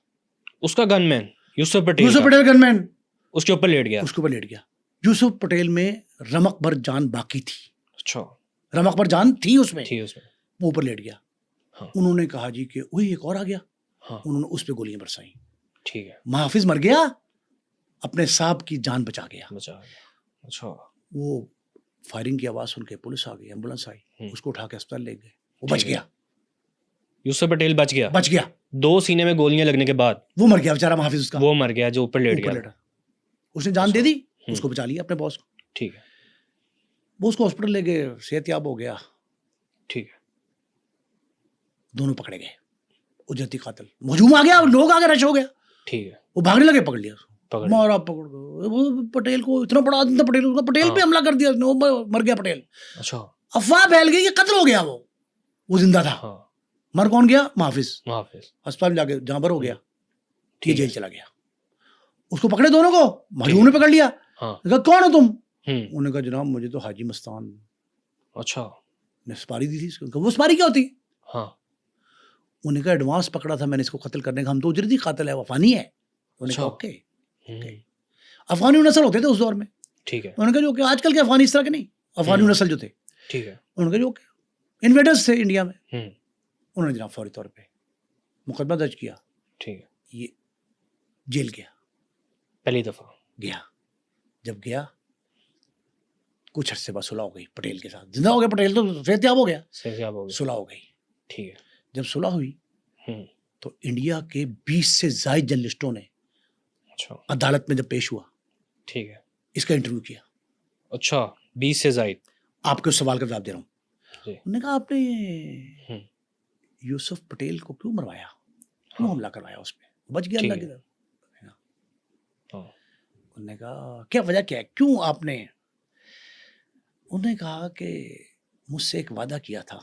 उसका गनमैन यूसुफ पटेल गनमैन उसके ऊपर लेट गया। उसके ऊपर लेट गया। यूसुफ पटेल में रमक भर जान बाकी थी। अच्छा। रमक भर जान थी उसमें, उसमें वो ऊपर लेट गया। हाँ। उन्होंने कहा जी कि ओए एक और आ गया। हाँ। उन्होंने उस पे गोलियां बरसाई। ठीक है। महाफिज मर गया, अपने साहब की जान बचा गया। अच्छा। वो फायरिंग की आवाज सुन के पुलिस आ गई, एम्बुलेंस आई, उसको उठा के अस्पताल ले गए। वो बच गया। यूसुफ पटेल बच गया। 2 सीने में गोलियां लगने के बाद वो मर गया बेचारा महाफिज। उसका वो मर गया जो ऊपर लेट गया। उसने जान दे दी, उसको बचा लिया अपने बॉस को। ठीक है। वो उसको हॉस्पिटल ले गए, सेहतयाब हो गया। ठीक है। दोनों पकड़े गए। उजरती कातिल हजूम आ गया, लोग आगे रश हो गया। ठीक है। वो भागने लगे, पकड़ लिया, मारा, पकड़ वो पटेल को। इतना बड़ा आदमी था पटेल, उसका पटेल पे हमला कर दिया उसने, वो मर गया पटेल। अच्छा। अफवाह फैल गई कि कत्ल हो गया। वो जिंदा था। हाँ। मर कौन गया? महाफिज। महाफिज अस्पताल जाके जहां पर हो गया, ठीक जेल चला गया। उसको पकड़े दोनों को, हजूम ने पकड़ लिया। हाँ। कहा कौन हो तुम? हम्म। उन्होंने कहा जनाब मुझे तो हाजी मस्तान अच्छा। ने सुपारी दी थी इसको। वो सुपारी क्या होती? हाँ। उन्होंने कहा एडवांस पकड़ा था मैंने इसको कत्ल करने का, हम तो उजरती कातिल है, अफगानी है। उन्होंने कहा ओके। अफगानी नस्ल होते थे उस दौर में। ठीक है। उन्होंने कहा जो कि आजकल के अफगानी इस तरह के नहीं, अफगानी नस्ल जो थे। ठीक है। उन्होंने कहा जो कि इन्वेडर्स थे इंडिया में। हम्म। उन्होंने जनाब फौरी तौर पे मुकदमा दर्ज किया। ठीक है। ये जेल गया, पहली दफा गया। जब गया कुछ अरसे बाद सुलह हो गई पटेल के साथ। जिंदा हो गया पटेल, तो सेहतयाब हो गया, सुलह हो गई। ठीक है। जब सुलह हुई तो इंडिया के 20 से ज्यादा जर्नलिस्टों ने अच्छा अदालत में जब पेश हुआ, ठीक है, इसका इंटरव्यू किया। अच्छा 20 से ज्यादा। आपके उस सवाल का जवाब दे रहा हूँ। उन्होंने कहा आपने हम्म। यूसुफ पटेल को क्यों मरवाया, क्यों हमला करवाया उस पर? बच गया अल्लाह की तरफ। उन्होंने कहा क्या वजह क्या है, क्यों आपने? उन्होंने कहा कि मुझसे एक वादा किया था।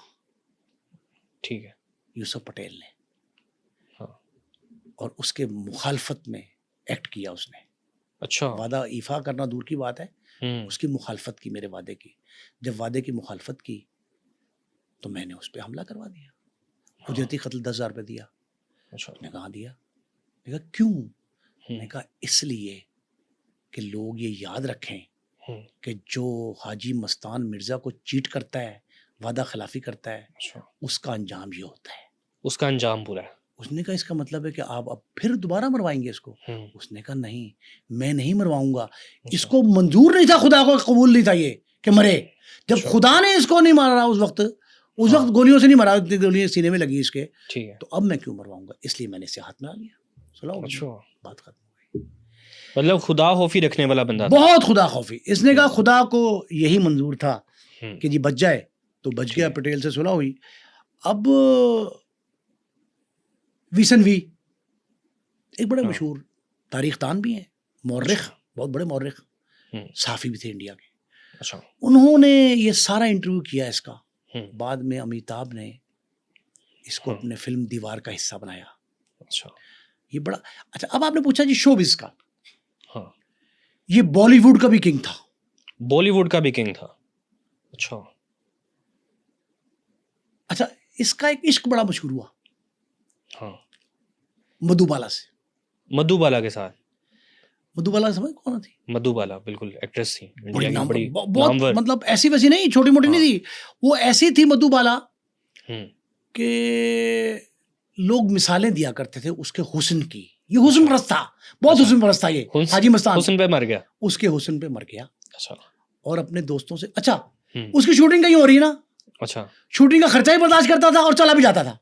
ठीक है। यूसुफ पटेल ने, हाँ, और उसके मुखालफत में एक्ट किया उसने। अच्छा। वादा ईफा करना दूर की बात है, उसकी मुखालफत की मेरे वादे की। जब वादे की मुखालफत की तो मैंने उस पर हमला करवा दिया। हाँ। उजरती कत्ल 10,000 रुपये दिया। अच्छा। उसने कहा दिया। मैंने कहा क्यों? मैंने कहा इसलिए कि लोग ये याद रखें कि जो हाजी मस्तान मिर्जा को चीट करता है, वादा खिलाफी करता है, अच्छा, उसका अंजाम ये होता है। उसका अंजाम बुरा है। उसने कहा इसका मतलब है कि आप अब फिर दोबारा मरवाएंगे इसको? उसने कहा नहीं, मैं नहीं मरवाऊंगा। इसको मंजूर नहीं था, खुदा को कबूल नहीं था ये कि मरे। जब खुदा ने इसको नहीं मारा उस वक्त गोलियों से नहीं मारा, गोलियां सीने में लगी इसके, ठीक है, तो अब मैं क्यों मरवाऊंगा? इसलिए मैंने इसे हाथ में आ लिया। सुलह। अच्छा, बात खत्म हो गई। मतलब खुदा खौफी रखने वाला बंदा था। बहुत खुदा खौफी। इसने कहा खुदा को यही मंजूर था कि जी बच जाए, तो बच गया। पटेल से सुलह हुई। अब विसन वी एक बड़े मशहूर तारीख दान भी हैं, मौर्रिख, बहुत बड़े मौर्रिख, साफी भी थे इंडिया के। अच्छा। उन्होंने ये सारा इंटरव्यू किया इसका, बाद में अमिताभ ने इसको अपने फिल्म दीवार का हिस्सा बनाया। अच्छा। ये बड़ा अच्छा। अब आपने पूछा जी शोबिज का, हाँ, ये बॉलीवुड का भी किंग था। बॉलीवुड का भी किंग था। अच्छा। अच्छा, इसका एक इश्क बड़ा मशहूर हुआ हाँ, मधुबाला से। मधुबाला के साथ। मधुबाला समझ कौन थी? मधुबाला बिल्कुल एक्ट्रेस थी, बड़ी इंडिया की नाम, बड़ी बहुत नामवर। मतलब ऐसी वैसी नहीं, छोटी मोटी नहीं थी वो। ऐसी थी मधुबाला हम्म, कि लोग मिसालें दिया करते थे उसके हुस्न की। ये हुस्न अच्छा। परस्त था, बहुत अच्छा। हुस्न परस्त था ये हाजी मस्तान। हुस्न पे मर गया। उसके हुस्न पे मर गया। अच्छा। और अपने दोस्तों से, अच्छा हम्म, उसकी शूटिंग कहीं हो रही है ना, अच्छा, शूटिंग का खर्चा ही बर्दाश्त करता था और चला भी जाता था।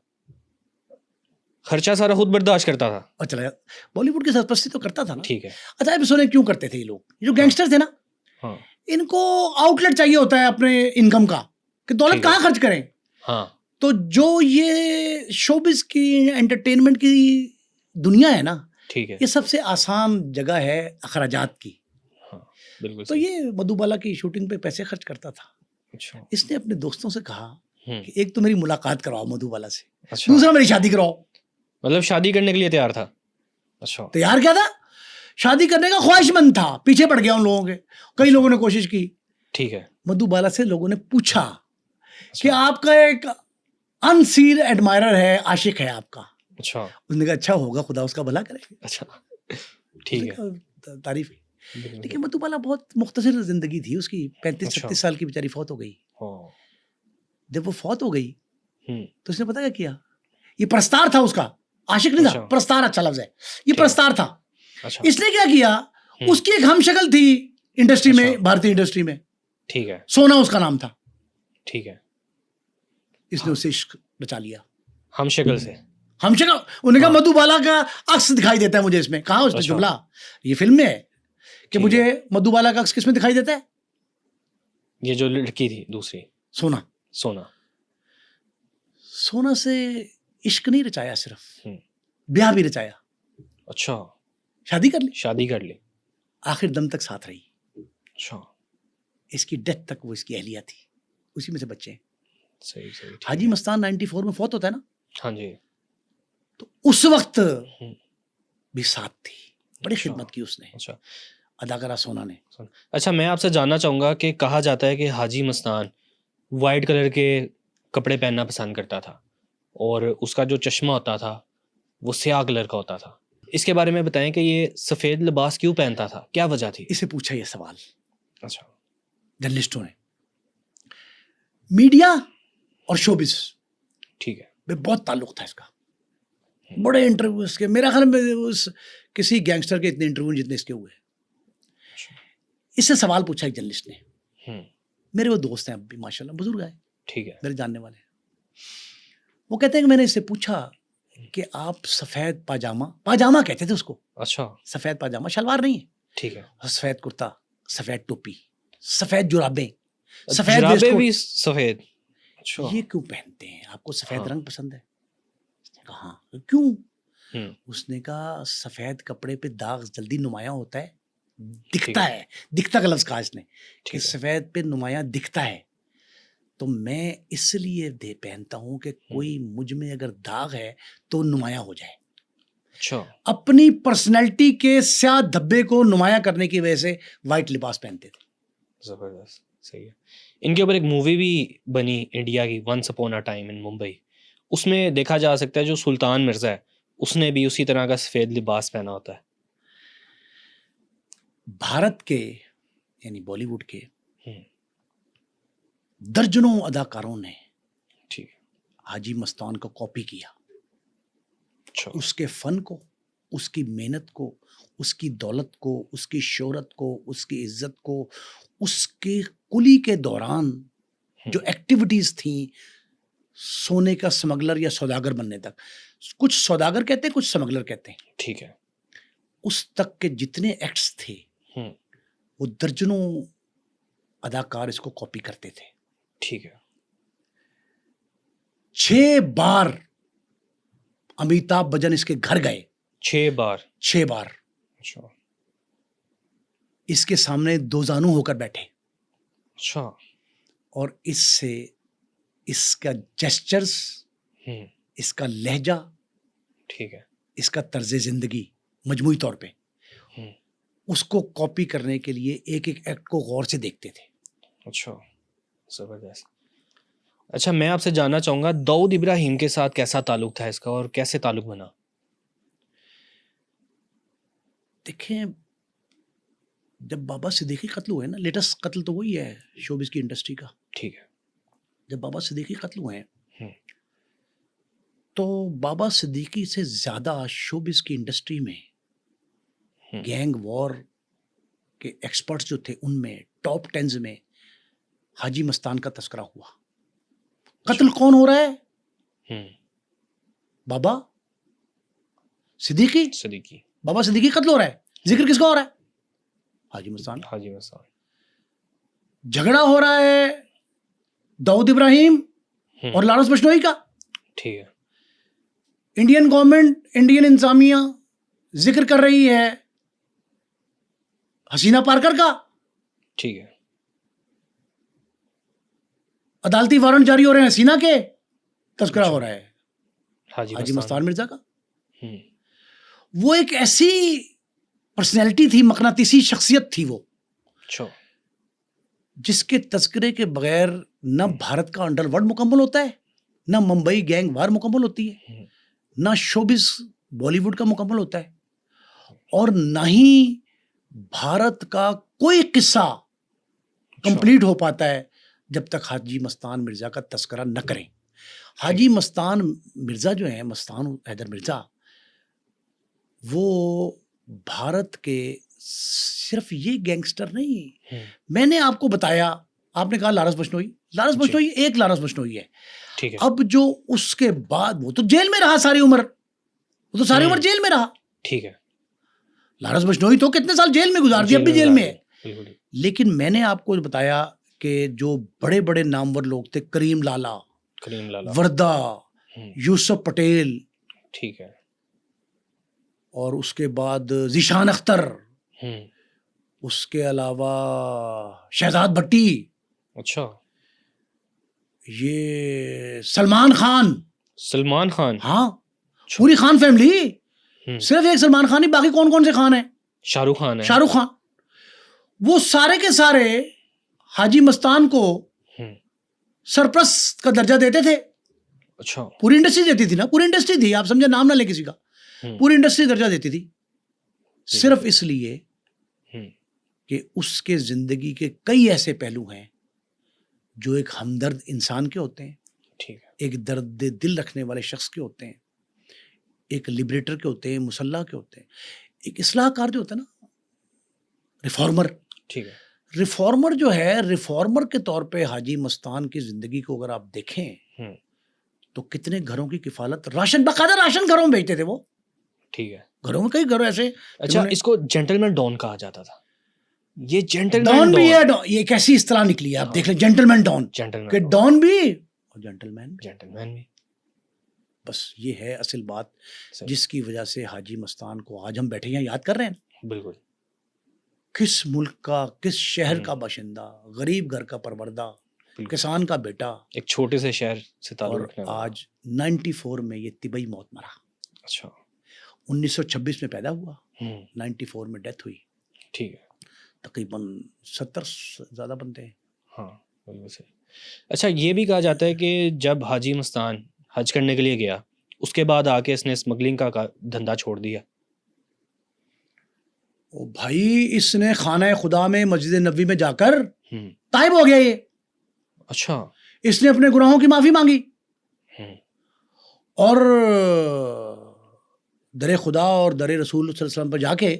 खर्चा सारा खुद बर्दाश्त करता था। और चला बॉलीवुड की सरपरस्ती तो करता था ना। ठीक है। अच्छा, अब सुने क्यों करते थे ये लोग, ये जो गैंगस्टर थे ना, हाँ, इनको आउटलेट चाहिए होता है अपने इनकम का, कि दौलत ठीक है। कहाँ खर्च करें। हाँ, तो जो ये शोबिज की एंटरटेनमेंट की दुनिया है ना, ठीक है। ये सबसे आसान जगह है अखराजात की। हाँ, बिल्कुल तो सही। ये मधुबाला की शूटिंग पे पैसे खर्च करता था। अच्छा। इसने अपने दोस्तों से कहा हम्म, कि एक तो मेरी मुलाकात कराओ मधुबाला से, अच्छा, दूसरा मेरी शादी कराओ। मतलब शादी करने के लिए तैयार था। अच्छा। तैयार क्या था, शादी करने का ख्वाहिशमंद था, पीछे पड़ गया उन लोगों के। कई लोगों ने कोशिश की। ठीक है। मधुबाला से लोगों ने पूछा कि अच्छा। आपका एक अनसीन एडमायरर है, आशिक है आपका। अच्छा। उसने कहा अच्छा होगा, खुदा उसका भला करे। अच्छा। ठीक है। उसने कहा, तारीफ की। बिल्कुल। लेकिन मधुबाला बहुत मुख्तसर जिंदगी थी उसकी, 35-36 अच्छा। साल की बेचारी फौत हो गई। हाँ। जब वो फौत हो गई हम्म, तो उसने पता क्या किया, ये प्रस्तार था उसका, आशिक नहीं था, अच्छा। प्रस्तार अच्छा लफ्ज है, ये ठीक है। प्रस्तार था। अच्छा। इसने क्या किया, हम्म, उसकी एक हमशक्ल थी इंडस्ट्री अच्छा। में, भारतीय इंडस्ट्री में, ठीक है। सोना उसका नाम था। ठीक है। इसने उससे इश्क बचा लिया। हम शक्ल से। हमशक्ल, उन्होंने कहा हाँ। मधुबाला का अक्स दिखाई देता है मुझे इसमें। कहा उसने अच्छा। जुमला, ये फिल्म में है कि ठीक मुझे है। मधुबाला का अक्स किसमें दिखाई देता है, ये जो लड़की थी दूसरी, सोना। सोना। सोना से इश्क नहीं रचाया सिर्फ, हम्म, ब्याह भी रचाया, अच्छा, शादी कर ली, शादी कर ली। आखिर दम तक साथ रही। अच्छा, इसकी डेथ तक वो इसकी अहलिया थी, उसी में से बच्चे हैं। सही सही। ठीक हाजी है। मस्तान 94 में फौत होता है ना, हाँ जी। तो उस वक्त हम्म, भी साथ थी, बड़ी अच्छा। खिदमत की उसने, अच्छा। अदाकारा सोना ने। अच्छा, मैं आपसे जानना चाहूँगा कि कहा जाता है कि हाजी मस्तान वाइट कलर के कपड़े पहनना पसंद करता था और उसका जो चश्मा होता था वो स्याह कलर का होता था। इसके बारे में बताएं कि ये सफ़ेद लिबास क्यों पहनता था, क्या वजह थी? इसे पूछा ये सवाल अच्छा। जर्नलिस्टों ने। मीडिया और शोबिस ठीक है। में बहुत ताल्लुक था इसका, बड़े इंटरव्यू इसके, मेरा ख्याल में उस किसी गैंगस्टर के इतने इंटरव्यू जितने इसके हुए। इससे सवाल पूछा एक जर्नलिस्ट ने, हम्म, मेरे वो दोस्त हैं अब भी माशाल्लाह, बुजुर्ग हैं, ठीक है। मेरे जानने वाले। वो कहते हैं कि मैंने इससे पूछा कि आप सफ़ेद पाजामा, पाजामा कहते थे उसको, अच्छा। सफ़ेद पाजामा, शलवार नहीं है, ठीक है। सफ़ेद कुर्ता, सफ़ेद टोपी, सफ़ेद जुराबें, सफ़ेद जुराबे वेस्टकोट, भी सफ़ेद? अच्छा। ये क्यों पहनते हैं, आपको सफ़ेद हाँ। रंग पसंद है? उसने कहा हाँ। क्यों? हम्म, उसने कहा सफ़ेद कपड़े पे दाग जल्दी नुमायां होता है, ठीक दिखता है। है, दिखता का लफ्ज़ कहा इसने कि ठीक है। सफ़ेद पे नुमायां दिखता है, तो मैं इसलिए दे पहनता हूं कि कोई मुझ में अगर दाग है तो नुमायां हो जाए। अच्छा। अपनी पर्सनैलिटी के स्याह धब्बे को नुमायां करने की वजह से वाइट लिबास पहनते थे। ज़बरदस्त, सही है। इनके ऊपर एक मूवी भी बनी इंडिया की, once upon a time in Mumbai. उसमें देखा जा सकता है जो सुल्तान मिर्ज़ा है उसने भी उसी तरह का सफ़ेद लिबास पहना होता है। भारत के यानी बॉलीवुड के हम्म, दर्जनों अदाकारों ने ठीक है। हाजी मस्तान को कॉपी किया, अच्छा। उसके फन को, उसकी मेहनत को, उसकी दौलत को, उसकी शोहरत को, उसकी इज्जत को, उसके कुली के दौरान जो एक्टिविटीज थी, सोने का स्मगलर या सौदागर बनने तक, कुछ सौदागर कहते हैं कुछ स्मगलर कहते हैं, ठीक है। उस तक के जितने एक्ट्स थे हम्म, वो दर्जनों अदाकार इसको कॉपी करते थे। ठीक है। 6 बार अमिताभ बच्चन इसके घर गए, 6 बार? 6 बार अच्छा। इसके सामने दोजानू होकर बैठे अच्छा। और इससे इसका जेस्चर्स, हम्म, इसका लहजा, ठीक है। इसका तर्ज जिंदगी मजमूई तौर पे, हम्म, उसको कॉपी करने के लिए एक एक एक्ट को गौर से देखते थे। अच्छा, जबरदस्त। अच्छा, मैं आपसे जानना चाहूंगा दाऊद इब्राहिम के साथ कैसा ताल्लुक था इसका और कैसे ताल्लुक बना? देखें, जब बाबा सिद्दीकी कत्ल हुए ना, लेटेस्ट कत्ल तो वही है शोबिस की इंडस्ट्री का। ठीक है। जब बाबा सिद्दीकी कत्ल हुए हम्म, तो बाबा सिद्दीकी से ज्यादा शोबिस की इंडस्ट्री में गैंग वॉर के एक्सपर्ट्स जो थे उनमें टॉप 10 में हाजी मस्तान का तस्करा हुआ। कत्ल कौन हो रहा है? हम्म, बाबा सिद्दीकी। सदीकी, बाबा सिद्दीकी कत्ल हो रहा है, जिक्र किसका हो रहा है? हाजी मस्तान। हाजी मस्तान। झगड़ा हो रहा है दाऊद इब्राहिम और लारस बिश्नोई का। ठीक है। इंडियन गवर्नमेंट, इंडियन इंतजामिया जिक्र कर रही है हसीना पारकर का। ठीक है। अदालती वारंट जारी हो रहे हैं हसीना के, तस्करा हो रहा है हाजी मस्तान मिर्जा का। वो एक ऐसी पर्सनैलिटी थी, मकनातीसी शख्सियत थी वो, अच्छा, जिसके तस्करे के बगैर न भारत का अंडरवर्ल्ड मुकम्मल होता है, न मुंबई गैंग वार मुकम्मल होती है, न शोबिस बॉलीवुड का मुकम्मल होता है, और न ही भारत का कोई किस्सा कंप्लीट हो पाता है जब तक हाजी मस्तान मिर्जा का तस्करा न करें। हाजी मस्तान मिर्जा जो है, मस्तान हैदर मिर्जा, वो भारत के सिर्फ ये गैंगस्टर नहीं, मैंने आपको बताया, आपने कहा लारस बिश्नोई, लारस बिश्नोई एक लारस बिश्नोई है। ठीक है। अब जो उसके बाद, वो तो जेल में रहा सारी उम्र, वो तो सारी उम्र जेल में रहा। ठीक है। लारस बिश्नोई तो कितने साल जेल में गुजार दिए, अब भी जेल में है। लेकिन मैंने आपको बताया कि जो बड़े बड़े नामवर लोग थे, करीम लाला, वर्दा, यूसुफ पटेल, ठीक है, और उसके बाद जीशान अख्तर, उसके अलावा शहजाद भट्टी, अच्छा, ये सलमान खान, हाँ, पूरी खान फैमिली, सिर्फ एक सलमान खान ही, बाकी कौन कौन से खान है? शाहरुख खान। वो सारे के सारे हाजी मस्तान को सरप्रस्त का दर्जा देते थे। अच्छा, पूरी इंडस्ट्री देती थी ना, पूरी इंडस्ट्री थी, आप समझे, नाम ना ले किसी का, पूरी इंडस्ट्री दर्जा देती थी, सिर्फ इसलिए कि उसके जिंदगी के कई ऐसे पहलू हैं जो एक हमदर्द इंसान के होते हैं, ठीक है, एक दर्द दिल रखने वाले शख्स के होते हैं, एक लिबरेटर के होते हैं, मुसल्ला के होते हैं, एक इस्लाहकार जो होता है ना, रिफॉर्मर। ठीक है, रिफॉर्मर जो है, रिफॉर्मर के तौर पे हाजी मस्तान की जिंदगी को अगर आप देखें तो कितने घरों की किफालत, राशन, बाकायदा राशन घरों में भेजते थे वो। ठीक है, घरों में कई घरों ऐसे। अच्छा, इसको जेंटलमैन डॉन कहा जाता था। ये जेंटलमैन डॉन भी है, ये कैसी इस्तेलाह निकली है, आप देख लें, जेंटलमैन डॉन, कि डॉन भी और जेंटलमैन भी। बस ये है असल बात, जिसकी वजह से हाजी मस्तान को आज हम बैठे यहाँ याद कर रहे हैं। बिल्कुल, किस मुल्क का, किस शहर का बाशिंदा, गरीब घर का परवरदा, किसान का बेटा, एक छोटे से शहर से ताल्लुक रखने वाला, आज 94 में ये तिबई मौत मरा। अच्छा, 1926 में पैदा हुआ, 94 में डेथ हुई। ठीक है, तकरीबन 70 ज़्यादा बनते हैं। हाँ, बिल्कुल सही। अच्छा, ये भी कहा जाता है कि जब हाजी मस्तान हज करने के लिए गया, उसके बाद आके इसने स्मगलिंग का धंधा छोड़ दिया। ओ भाई, इसने खाना खुदा में, मस्जिद नबी में जाकर ताइब हो गया ये। अच्छा, इसने अपने गुनाहों की माफी मांगी और दरे खुदा और दरे रसूल सल्लल्लाहु अलैहि वसल्लम पर जाके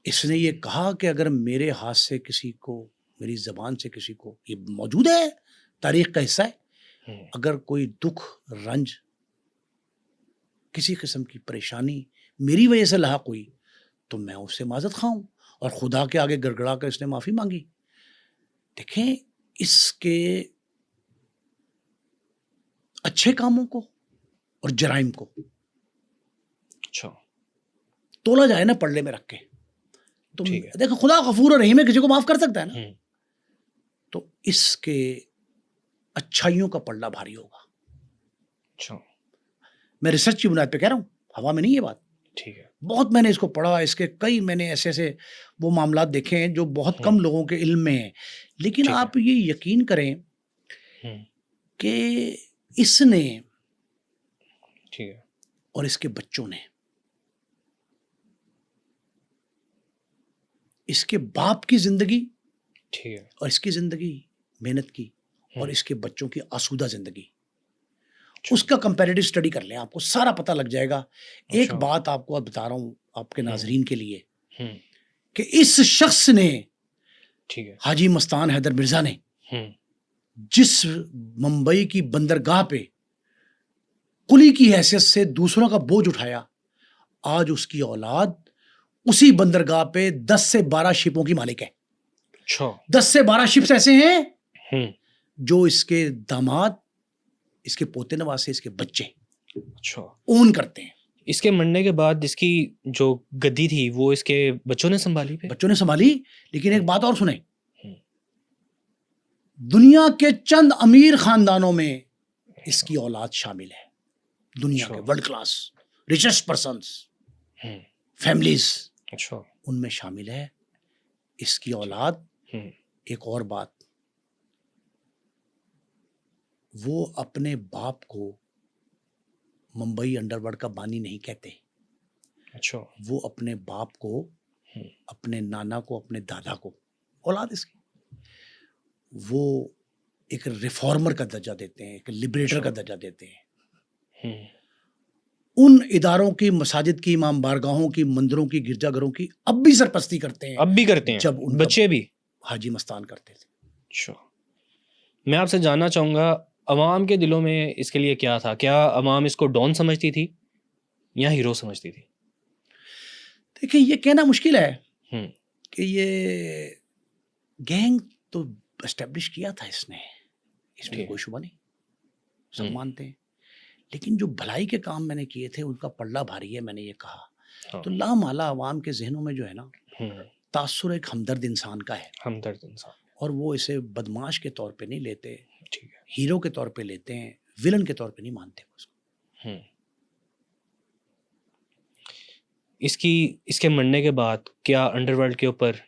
इसने ये कहा कि अगर मेरे हाथ से किसी को, मेरी ज़बान से किसी को, ये मौजूद है, तारीख का हिस्सा है, अगर कोई दुख, रंज, किसी किस्म की परेशानी मेरी वजह से लाहक हुई तो मैं उससे माजत खाऊं, और खुदा के आगे गड़गड़ा कर इसने माफ़ी मांगी। देखें, इसके अच्छे कामों को और जराइम को अच्छा तोला जाए ना पल्ले में रख के, तो देखो, खुदा गफूर और रहीम है, किसी को माफ कर सकता है ना। तो इसके अच्छाइयों का पल्ला भारी होगा। अच्छा, मैं रिसर्च की बुनियाद पे कह रहा हूँ, हवा में नहीं ये बात। ठीक है। बहुत मैंने इसको पढ़ा, इसके कई मैंने ऐसे ऐसे वो मामलात देखे हैं जो बहुत कम लोगों के इल्म में हैं। लेकिन ठीक है। आप ये यकीन करें हम्म, कि इसने ठीक है। और इसके बच्चों ने, इसके बाप की जिंदगी ठीक है। और इसकी जिंदगी मेहनत की और इसके बच्चों की आसूदा जिंदगी, उसका कंपैरेटिव स्टडी कर लें, आपको सारा पता लग जाएगा। एक अच्छा। बात आपको अब बता रहा हूं आपके नाजरीन के लिए हम्म, कि इस शख्स ने, ठीक है। हाजी मस्तान हैदर मिर्जा ने, हम्म, जिस मुंबई की बंदरगाह पे कुली की हैसियत से दूसरों का बोझ उठाया, आज उसकी औलाद उसी बंदरगाह पे 10 से 12 शिपों की मालिक है। अच्छा। 10 से 12 शिप्स ऐसे हैं हम्म, जो इसके दामाद, इसके पोते नवासे, इसके बच्चे अच्छा। ओन करते हैं। इसके मरने के बाद इसकी जो गद्दी थी वो इसके बच्चों ने संभाली फिर? बच्चों ने संभाली। लेकिन एक बात और सुने, दुनिया के चंद अमीर खानदानों में इसकी औलाद शामिल है। दुनिया अच्छा। के वर्ल्ड क्लास रिचेस्ट पर्संस, हम्म, फैमिलीज, अच्छा। उनमें शामिल है इसकी औलाद। हम्म, एक और बात, वो अपने बाप को मुंबई अंडरवर्ल्ड का बानी नहीं कहते। अच्छा। वो अपने बाप को, अपने नाना को, अपने दादा को, औलाद इसकी, वो एक रिफॉर्मर का दर्जा देते हैं, एक लिबरेटर का दर्जा देते हैं। उन इदारों की, मसाजिद की, इमाम बारगाहों की, मंदिरों की, गिरजाघरों की अब भी सरपरस्ती करते हैं। अब भी करते हैं? जब उनका बच्चे भी? हाजी मस्तान करते थे। अच्छा। मैं आपसे जानना चाहूँगा, अवाम के दिलों में इसके लिए क्या था? क्या अवाम इसको डॉन समझती थी या हीरो समझती थी? देखिए, ये कहना मुश्किल है हम्म, कि ये गैंग तो एस्टेब्लिश किया था इसने, इसमें ठीक। कोई शुबा नहीं, सब हम्म, मानते हैं। लेकिन जो भलाई के काम मैंने किए थे उनका पल्ला भारी है, मैंने ये कहा। हाँ। तो लामाला अवाम के जहनों में जो है ना, हम्म, तासुर एक हमदर्द इंसान का है, हमदर्द इंसान। और वो इसे बदमाश के तौर पे नहीं लेते, ठीक है। हीरो के तौर पे लेते हैं, विलन के तौर पे नहीं मानते उसको। हम्म। इसके मरने के बाद क्या अंडरवर्ल्ड के ऊपर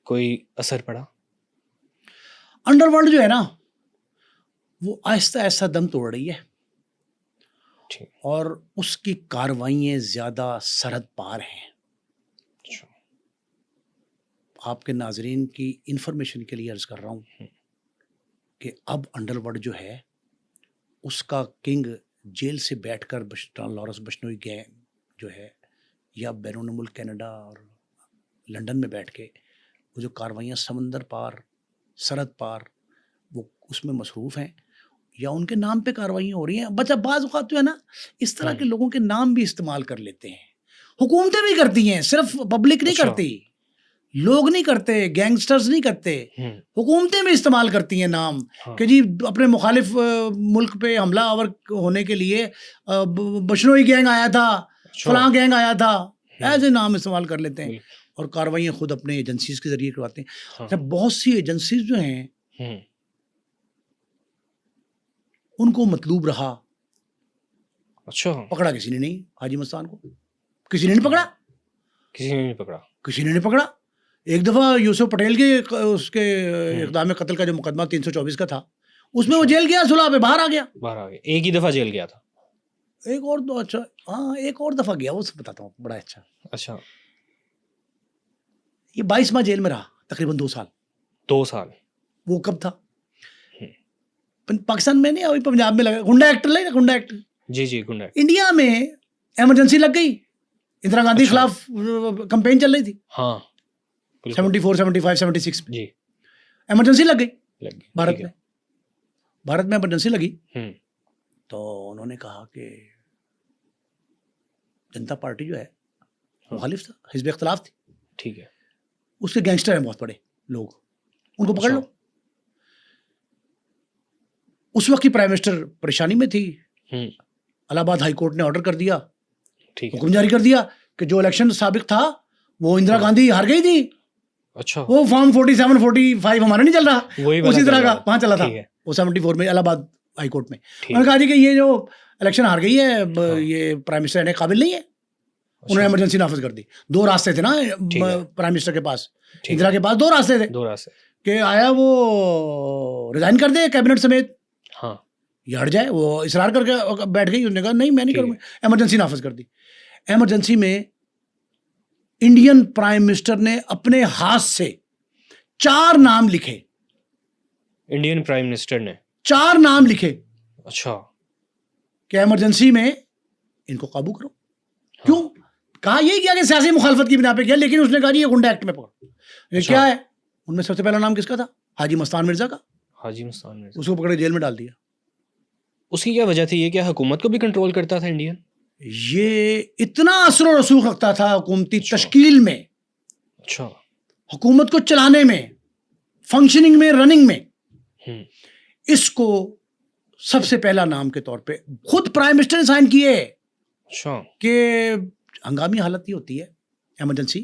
कोई असर पड़ा? अंडरवर्ल्ड जो है ना, वो आहिस्ता आहिस्ता दम तोड़ रही है, ठीक। और उसकी कार्रवाइयाँ ज़्यादा सरहद पार हैं। अच्छा। आपके नाजरीन की इंफॉर्मेशन के लिए अर्ज कर रहा हूँ कि अब अंडरवर्ल्ड जो है, उसका किंग जेल से बैठकर लॉरेंस बिश्नोई गैंग जो है, या बैरून मुल्क कनाडा और लंदन में बैठ के वो जो कार्रवाइयाँ समंदर पार, सरहद पार, वो उसमें मसरूफ़ हैं, या उनके नाम पे कार्रवाइयाँ हो रही हैं। बच्चा बाज़ औक़ात जो है ना, इस तरह के लोगों के नाम भी इस्तेमाल कर लेते हैं। हुकूमतें भी करती हैं, सिर्फ पब्लिक नहीं अच्छा। करती, लोग नहीं करते, गैंगस्टर्स नहीं करते, हुकूमतें भी इस्तेमाल करती हैं नाम। हाँ। कि जी अपने मुखालिफ मुल्क पे हमला आवर होने के लिए बिश्नोई गैंग आया था, फलां गैंग आया था, ऐसे नाम इस्तेमाल कर लेते हैं, और कार्रवाइयाँ खुद अपने एजेंसीज के जरिए करवाते हैं। हाँ। अच्छा, बहुत सी एजेंसीज जो हैं उनको मतलूब रहा। अच्छा। पकड़ा किसी ने नहीं हाजी मस्तान को, किसी ने नहीं पकड़ा, किसी ने नहीं पकड़ा। किसी ने नहीं पकड़ा। एक दफ़ा यूसुफ पटेल के उसके इक़दाम कत्ल का जो मुकदमा 324 का था, उसमें वो जेल गया, सुलह पे बाहर आ गया। बाहर आ गया, एक ही दफ़ा जेल गया था। एक और दो, अच्छा हाँ, एक और दफ़ा गया, वो सब बताता हूँ, बड़ा अच्छा। अच्छा। ये 22 माह जेल में रहा, तकरीबन 2 साल। 2 साल। वो कब था? पाकिस्तान में नहीं, अभी पंजाब में लगा, गुंडा एक्ट लगे ना, गुंडा एक्ट। जी जी, गुंडा। इंडिया में इमरजेंसी लग गई, इंदिरा गांधी अच्छा। खिलाफ कैंपेन चल रही थी। हाँ, 74, 75, 76 में जी इमरजेंसी लग गई लग गई। भारत ठीक है। में। भारत में इमरजेंसी लगी हम्म, तो उन्होंने कहा कि जनता पार्टी जो है मुखालिफ था, हिज़्ब इख्तिलाफ थी, ठीक है। उसके गैंगस्टर हैं बहुत बड़े लोग, उनको पकड़ अच्छा। लो। उस वक्त की प्राइम मिनिस्टर परेशानी में थी। इलाहाबाद हाई कोर्ट ने ऑर्डर कर दिया, ठीक है। हुक्म जारी कर दिया कि जो इलेक्शन साबिक था वो इंदिरा गांधी हार गई थी। अच्छा। वो फॉर्म 47, 45 हमारा नहीं चल रहा, वही वाला उसी चल तरह रहा का है। वहां चला था। ठीक है। वो 74 में इलाहाबाद हाई कोर्ट में। ठीक। उन्होंने कहा जी कि ये जो इलेक्शन हार गई है हाँ। ये प्राइम मिनिस्टर रहने के काबिल नहीं है। उन्होंने अच्छा, इमरजेंसी नाफिज कर दी। 2 रास्ते थे ना ठीक है। प्राइम मिनिस्टर के पास, ठीक इंदिरा के पास 2 रास्ते थे 2 रास्ते। कि आया वो रिजाइन कर दे कैबिनेट समेत, हाँ, ये हट जाए। वो इसरार करके बैठ गई, उसने कहा नहीं मैं नहीं ठीक करूँगा, इमरजेंसी नाफिज कर दी। इमरजेंसी में इंडियन प्राइम मिनिस्टर ने अपने हाथ से 4 नाम लिखे, इंडियन प्राइम मिनिस्टर ने 4 नाम लिखे अच्छा, कि इमरजेंसी में इनको काबू करो। क्यों? कहा यही किया कि सियासी मुखालफत की बिना पे किया, लेकिन उसने कहा जी ये गुंडा एक्ट में पकड़ो। ये अच्छा। क्या है? उनमें सबसे पहला नाम किसका था? हाजी मस्तान मिर्जा का। हाजी मस्तान मिर्जा। उसको पकड़े जेल में डाल दिया। उसकी क्या वजह थी? ये क्या हुकूमत को भी कंट्रोल करता था इंडियन? ये इतना असर और रसूख रखता था हुकूमती अच्छा। तश्कील में, अच्छा। हुकूमत को चलाने में, फंक्शनिंग में, रनिंग में। हम्म, इसको सबसे पहला नाम के तौर पे खुद प्राइम मिनिस्टर ने साइन किए अच्छा, कि हंगामी हालत ही होती है इमरजेंसी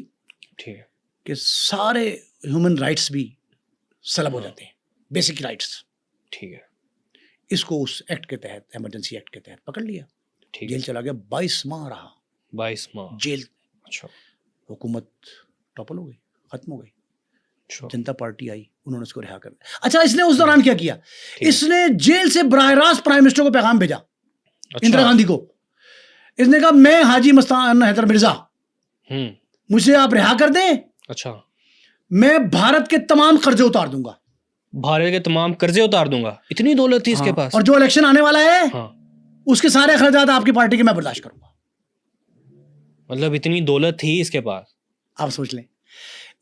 ठीक है, कि सारे ह्यूमन राइट्स भी सलब हो हाँ। जाते हैं, बेसिक राइट्स। ठीक है, इसको उस एक्ट के तहत, इमरजेंसी एक्ट के तहत पकड़ लिया, ठीक जेल है। चला गया। 22 माह रहा 22 माह। जेल। अच्छा, हुकूमत टॉपल हो गई, खत्म हो गई। अच्छा, जनता पार्टी आई, उन्होंने उसको रिहा कर दिया। अच्छा, इसने उस दौरान क्या किया? ठीक है। इसने जेल से बराह रास्त प्राइम मिनिस्टर को पैगाम भेजा, इंदिरा अच्छा, गांधी को। इसने कहा मैं हाजी मस्तान हैदर मिर्जा, हम्म, मुझे आप रिहा कर दें, अच्छा, मैं भारत के तमाम कर्जे उतार दूंगा। भारत के तमाम कर्जे उतार दूंगा। इतनी दौलत थी इसके हाँ, पास? और जो इलेक्शन आने वाला है हाँ, उसके सारे खर्चात आपकी पार्टी के मैं बर्दाश्त करूंगा। मतलब इतनी दौलत थी इसके पास। आप सोच लें।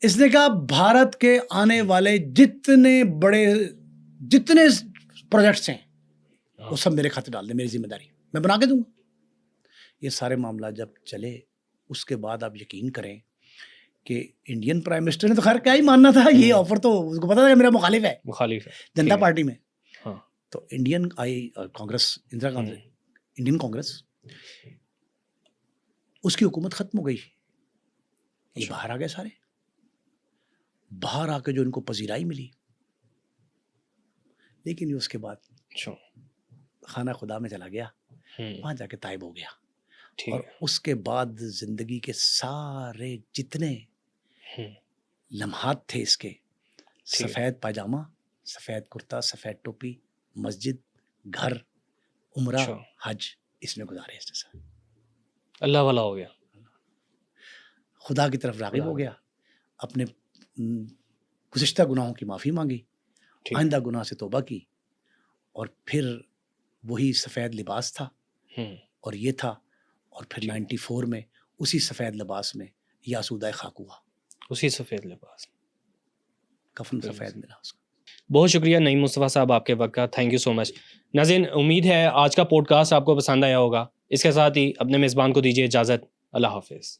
इसने कहा भारत के आने वाले जितने बड़े जितने प्रोजेक्ट्स हैं वो सब मेरे खाते डाल दे, मेरी जिम्मेदारी, मैं बना के दूंगा। ये सारे मामला जब चले उसके बाद आप यकीन करें कि इंडियन प्राइम मिनिस्टर ने तो खैर क्या ही मानना था, ये ऑफर तो उसको पता था कि मेरा मुखालिफ है मुखालिफ है। जनता ठीक है। पार्टी में। हाँ, तो Indian I Congress, Indira Gandhi, Indian Congress, उसकी हुकूमत खत्म हो गई। ये अच्छा। बाहर आ गए सारे। बाहर आके जो इनको पजीराई मिली, लेकिन ये उसके बाद अच्छा, खाना खुदा में चला गया, हम्म, वहां जाके ताइब हो गया। ठीक और है, उसके बाद जिंदगी के सारे जितने हम्म, लम्हात थे इसके, ठीक है। सफेद पायजामा, सफेद कुर्ता, सफेद टोपी, मस्जिद, घर, उम्रा, अच्छा। हज, इसमें गुजारे इसने सारे। अल्लाह वाला हो गया। खुदा की तरफ रागिब हो गया, अपने गुज़िश्ता गुनाहों की माफ़ी मांगी, ठीक। आइंदा गुनाह से तौबा की, और फिर वही सफ़ेद लिबास था हम्म, और ये था, और फिर 94 में उसी सफ़ेद लिबास में यासूदा खाक हुआ, उसी सफेद लिबास। कफन सफ़ेद मिला उसको। बहुत शुक्रिया नईम मुस्तफ़ा साहब आपके वक्त का, थैंक यू सो मच। नाज़रीन, उम्मीद है आज का पॉडकास्ट आपको पसंद आया होगा। इसके साथ ही अपने मेज़बान को दीजिए इजाज़त। अल्लाह हाफिज़।